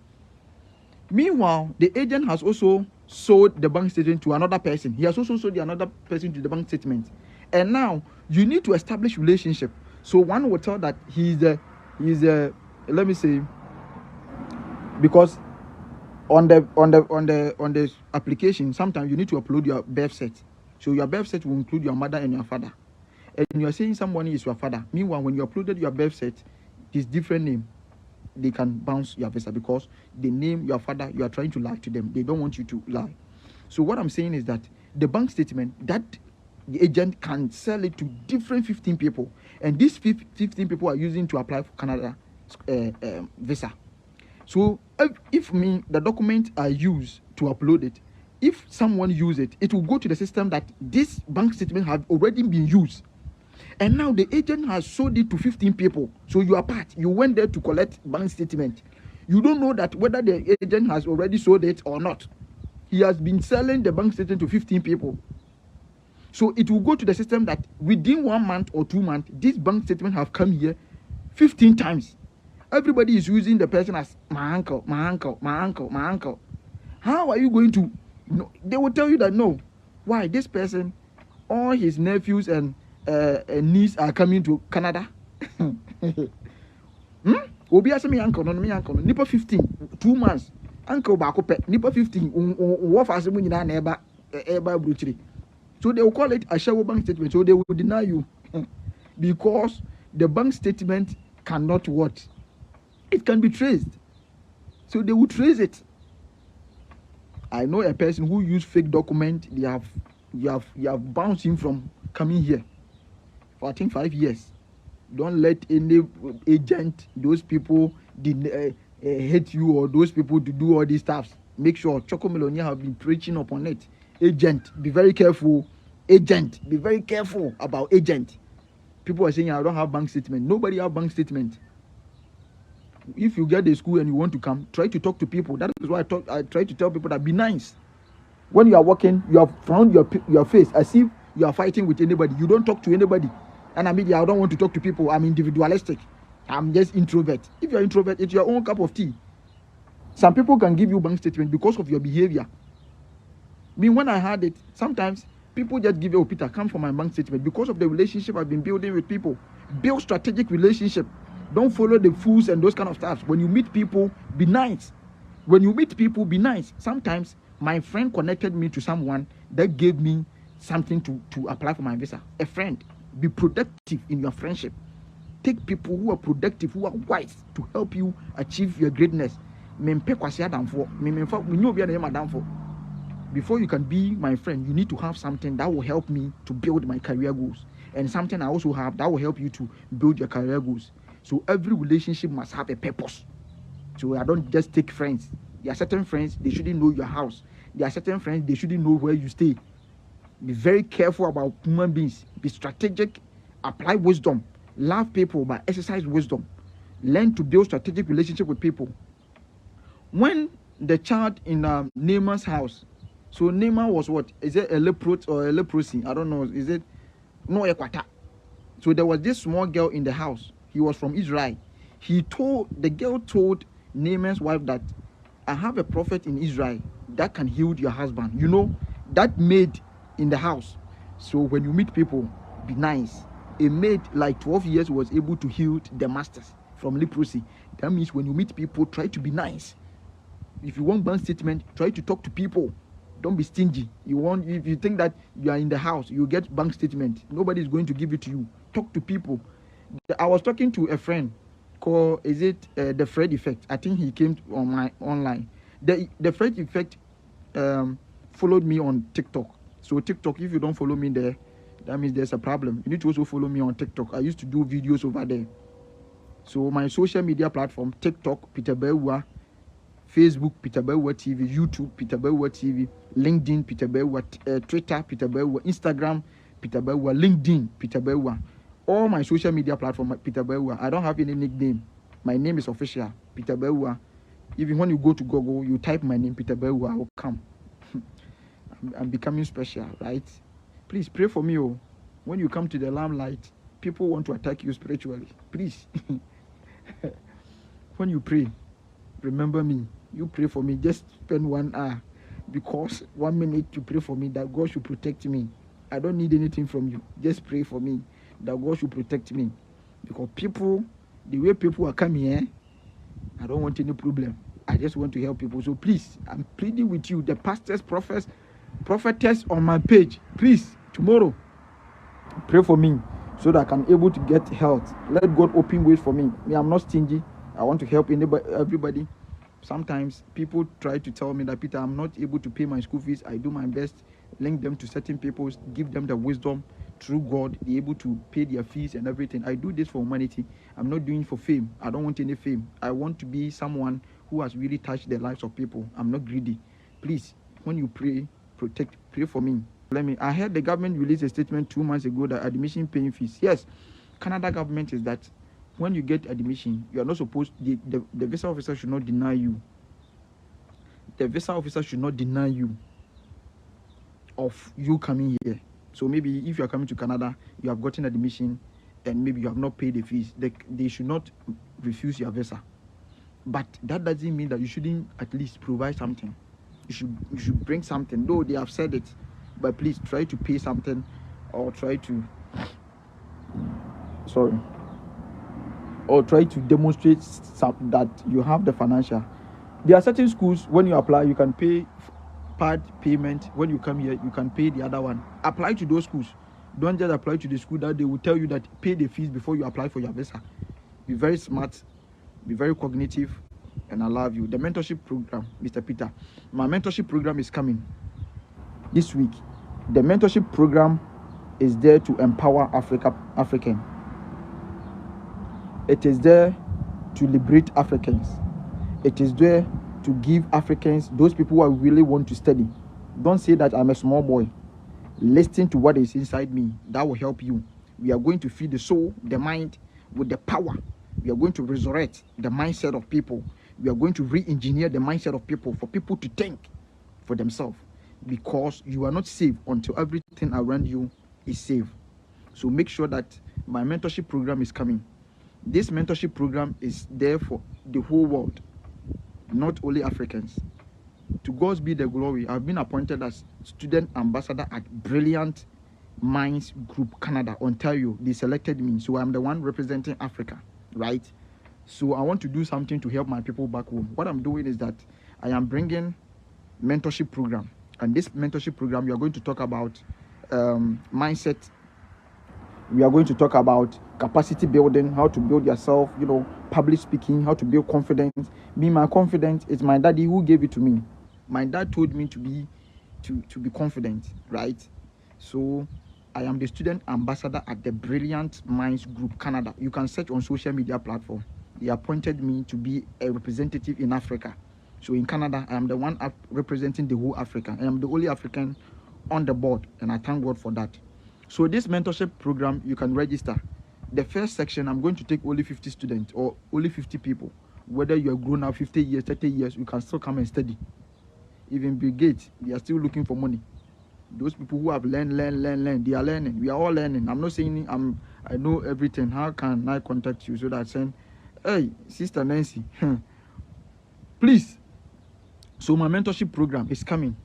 Meanwhile, the agent has also sold the bank statement to another person. He has also sold another person to the bank statement. And now you need to establish relationship. So one will tell that he's a let me say, because on the application, sometimes you need to upload your birth cert. So your birth cert will include your mother and your father. And you are saying someone is your father. Meanwhile, when you uploaded your birth cert, it is different name. They can bounce your visa because the name your father, you are trying to lie to them. They don't want you to lie. So what I'm saying is that the bank statement, that the agent can sell it to different 15 people, and these 15 people are using to apply for Canada visa. So if the documents are used to upload it, if someone use it, it will go to the system that this bank statement have already been used. And now the agent has sold it to 15 people. So you are part. You went there to collect bank statement. You don't know that whether the agent has already sold it or not. He has been selling the bank statement to 15 people. So it will go to the system that within 1 month or 2 months, this bank statement have come here 15 times. Everybody is using the person as my uncle, my uncle, my uncle, my uncle. How are you going to? They will tell you that no. Why? This person, all his nephews and niece are coming to Canada. Obi ase me uncle, no me uncle. Nipa 15, 2 months. Uncle bako pe. Nipa 15. What fast mo nyina na eba bruchiri. So they will call it a shadow bank statement. So they will deny you because the bank statement cannot what? It can be traced. So they will trace it. I know a person who used fake document. You have bounced him from coming here for I think 5 years. Don't let any agent, those people hate you, or those people to do all these stuff. Make sure Choco Melonia have been preaching upon it. Agent, be very careful. Agent, be very careful about agent. People are saying I don't have bank statement. Nobody have bank statement. If you get the school and you want to come, try to talk to people. That is why I try to tell people that be nice. When you are walking, you have found your face as if you are fighting with anybody. You don't talk to anybody. And I mean, I don't want to talk to people. I'm individualistic. I'm just introvert. If you're introvert, it's your own cup of tea. Some people can give you bank statement because of your behavior. I mean, when I had it, sometimes people just give you, oh, Peter, come for my bank statement because of the relationship I've been building with people. Build strategic relationship. Don't follow the fools and those kind of stuff. When you meet people, be nice. When you meet people, be nice. Sometimes my friend connected me to someone that gave me something to apply for my visa. A friend. Be productive in your friendship. Take people who are productive, who are wise to help you achieve your greatness. Before you can be my friend, you need to have something that will help me to build my career goals. And something I also have that will help you to build your career goals. So every relationship must have a purpose. So I don't just take friends. There are certain friends, they shouldn't know your house. There are certain friends, they shouldn't know where you stay. Be very careful about human beings. Be strategic. Apply wisdom. Love people, but exercise wisdom. Learn to build strategic relationship with people. When the child in Naaman's house, so Naaman was what? Is it a leprosy or a leprosy? I don't know. Is it? No, equata. So there was this small girl in the house. He was from Israel. The girl told Naaman's wife that I have a prophet in Israel that can heal your husband. You know, that maid in the house. So when you meet people, be nice. A maid like 12 years was able to heal the masters from leprosy. That means when you meet people, try to be nice. If you want bank statement, try to talk to people. Don't be stingy. If you think that you are in the house, you get bank statement. Nobody is going to give it to you. Talk to people. I was talking to a friend called, the Fred Effect? I think he came on my online. The Fred Effect followed me on TikTok. So TikTok, if you don't follow me there, that means there's a problem. You need to also follow me on TikTok. I used to do videos over there. So my social media platform, TikTok, Peter Bewa, Facebook, Peter Bewa TV, YouTube, Peter Bewa TV, LinkedIn, Peter Bewa, Twitter, Peter Bewa, Instagram, Peter Bewa, LinkedIn, Peter Bewa. All my social media platform, Peter Bewa. I don't have any nickname. My name is official, Peter Bewa. Even when you go to Google, you type my name, Peter Bewa, I will come. I'm becoming special, right? Please pray for me. Oh, when you come to the limelight, people want to attack you spiritually. Please, when you pray, remember me. You pray for me. Just spend 1 hour, because 1 minute to pray for me that God should protect me. I don't need anything from you. Just pray for me that God should protect me. Because people, the way people are coming here, I don't want any problem. I just want to help people. So please, I'm pleading with you, the pastors, prophets, prophetess on my page. Please, tomorrow, pray for me so that I can able to get health. Let God open ways for me. I'm not stingy. I want to help everybody. Sometimes people try to tell me that, Peter, I'm not able to pay my school fees. I do my best, link them to certain people, give them the wisdom through God, be able to pay their fees and everything. I do this for humanity. I'm not doing it for fame. I don't want any fame. I want to be someone who has really touched the lives of people. I'm not greedy. Please, when you pray, pray for me. I heard the government released a statement 2 months ago that admission paying fees. Yes, Canada government is that when you get admission, you are not supposed, the visa officer should not deny you. The visa officer should not deny you of you coming here. So maybe if you are coming to Canada, you have gotten admission and maybe you have not paid the fees, they should not refuse your visa. But that doesn't mean that you shouldn't at least provide something. You should bring something. Though they have said it, but please try to pay something, or try to demonstrate that you have the financial. There are certain schools, when you apply, you can pay part payment. When you come here, you can pay the other one. Apply to those schools. Don't just apply to the school that they will tell you that pay the fees before you apply for your visa. Be very smart, be very cognitive, and I love you. The mentorship program, Mr. Peter, my mentorship program is coming this week. The mentorship program is there to empower African. It is there to liberate Africans. It is there to give Africans, those people who really want to study. Don't say that I'm a small boy. Listen to what is inside me. That will help you. We are going to feed the soul, the mind with the power. We are going to resurrect the mindset of people. We are going to re-engineer the mindset of people for people to think for themselves. Because you are not safe until everything around you is safe. So make sure that my mentorship program is coming. This mentorship program is there for the whole world, not only Africans. To God be the glory. I've been appointed as student ambassador at Brilliant Minds Group Canada, Ontario. They selected me, so I'm the one representing Africa, right? So I want to do something to help my people back home. What I'm doing is that I am bringing mentorship program. And this mentorship program, we are going to talk about mindset. We are going to talk about capacity building, how to build yourself, public speaking, how to build confidence. My confidence is my daddy who gave it to me. My dad told me to be confident, right? So I am the student ambassador at the Brilliant Minds Group Canada. You can search on social media platform. They appointed me to be a representative in Africa. So in Canada, I am the one representing the whole Africa. I am the only African on the board, and I thank God for that. So this mentorship program, you can register. The first section, I'm going to take only 50 students or only 50 people. Whether you are grown up 50 years, 30 years, you can still come and study. Even Bill Gates, they are still looking for money. Those people who have learned, they are learning. We are all learning. I'm not saying I know everything. How can I contact you so that I send, hey, Sister Nancy, please. So my mentorship program is coming.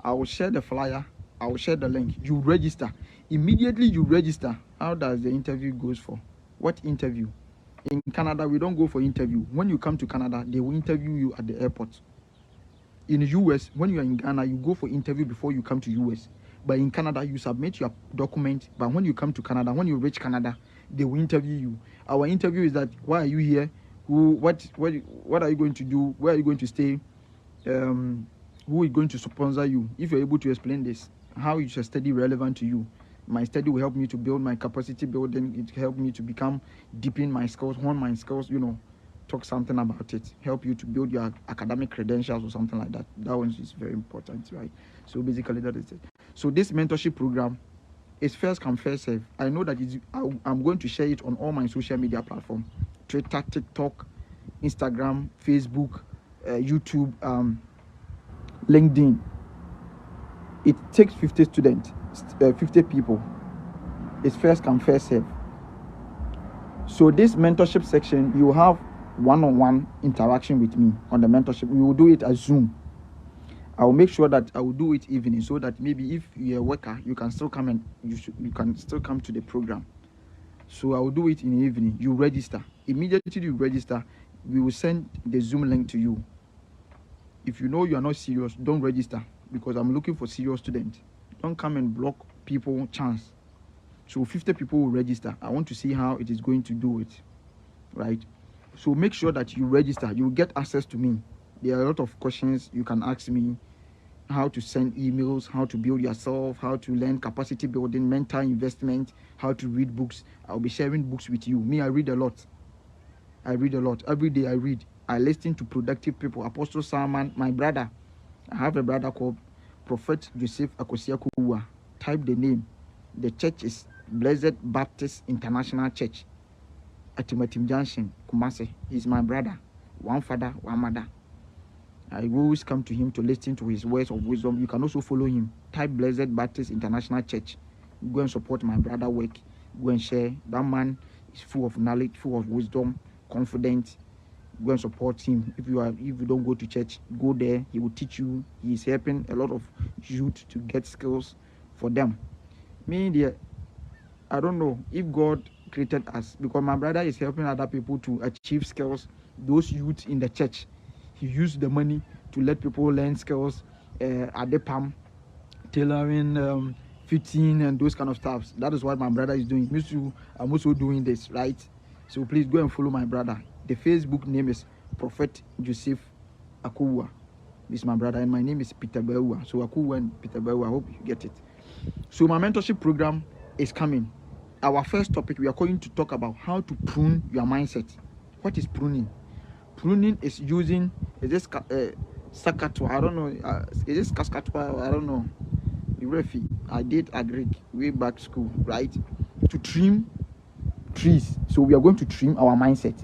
I will share the flyer. I will share the link. You register. Immediately you register. How does the interview goes for? What interview? In Canada, we don't go for interview. When you come to Canada, they will interview you at the airport. In the US, when you are in Ghana, you go for interview before you come to US. But in Canada, you submit your document. But when you come to Canada, when you reach Canada, they will interview you. Our interview is that, why are you here? What are you going to do? Where are you going to stay? Who is going to sponsor you? If you're able to explain this, how is your study relevant to you? My study will help me to build my capacity building. It helped me to become deepen my skills, hone my skills, talk something about it, help you to build your academic credentials or something like that. That one is very important, right? So basically that is it. So this mentorship program is first come, first serve. I know that I'm going to share it on all my social media platforms: Twitter, TikTok, Instagram, Facebook, YouTube, LinkedIn. it takes 50 students, 50 people. It's first come, first serve. So this mentorship section, you have one-on-one interaction with me on the mentorship. We will do it as Zoom. I will make sure that I will do it evening, so that maybe if you're a worker, you can still come and you can still come to the program. So I will do it in the evening. You register. Immediately you register, we will send the Zoom link to you. If you know you are not serious, don't register, because I'm looking for serious students. Don't come and block people chance. So 50 people will register. I want to see how it is going to do it, right? So make sure that you register. You will get access to me. There are a lot of questions you can ask me: how to send emails, how to build yourself, how to learn capacity building, mental investment, how to read books. I'll be sharing books with you. Me, I read a lot. Every day I read. I listen to productive people. Apostle Salman, my brother. I have a brother called Prophet Joseph Akosia Kuwa. Type the name. The church is Blessed Baptist International Church at Timatim Junction, Kumasi. He's my brother. One father, one mother. I always come to him to listen to his words of wisdom. You can also follow him. Type Blessed Baptist International Church. Go and support my brother work. Go and share. That man is full of knowledge, full of wisdom, confident. Go and support him. If you don't go to church, go there. He will teach you. He is helping a lot of youth to get skills for them. Me, dear, I don't know if God created us, because my brother is helping other people to achieve skills. Those youth in the church, he used the money to let people learn skills, at the palm, tailoring, fitting, and those kind of stuff. That is what my brother is doing. Me too, I'm also doing this, right? So please go and follow my brother. The Facebook name is Prophet Joseph Akuwa. This is my brother, and my name is Peter Bewa. So Akuwa and Peter Bewa, I hope you get it. So my mentorship program is coming. Our first topic, we are going to talk about how to prune your mindset. What is pruning? Pruning is using, is this sakatwa? I don't know. Is this kaskatwa? I don't know. I did agric way back school, right? To trim trees. So we are going to trim our mindset.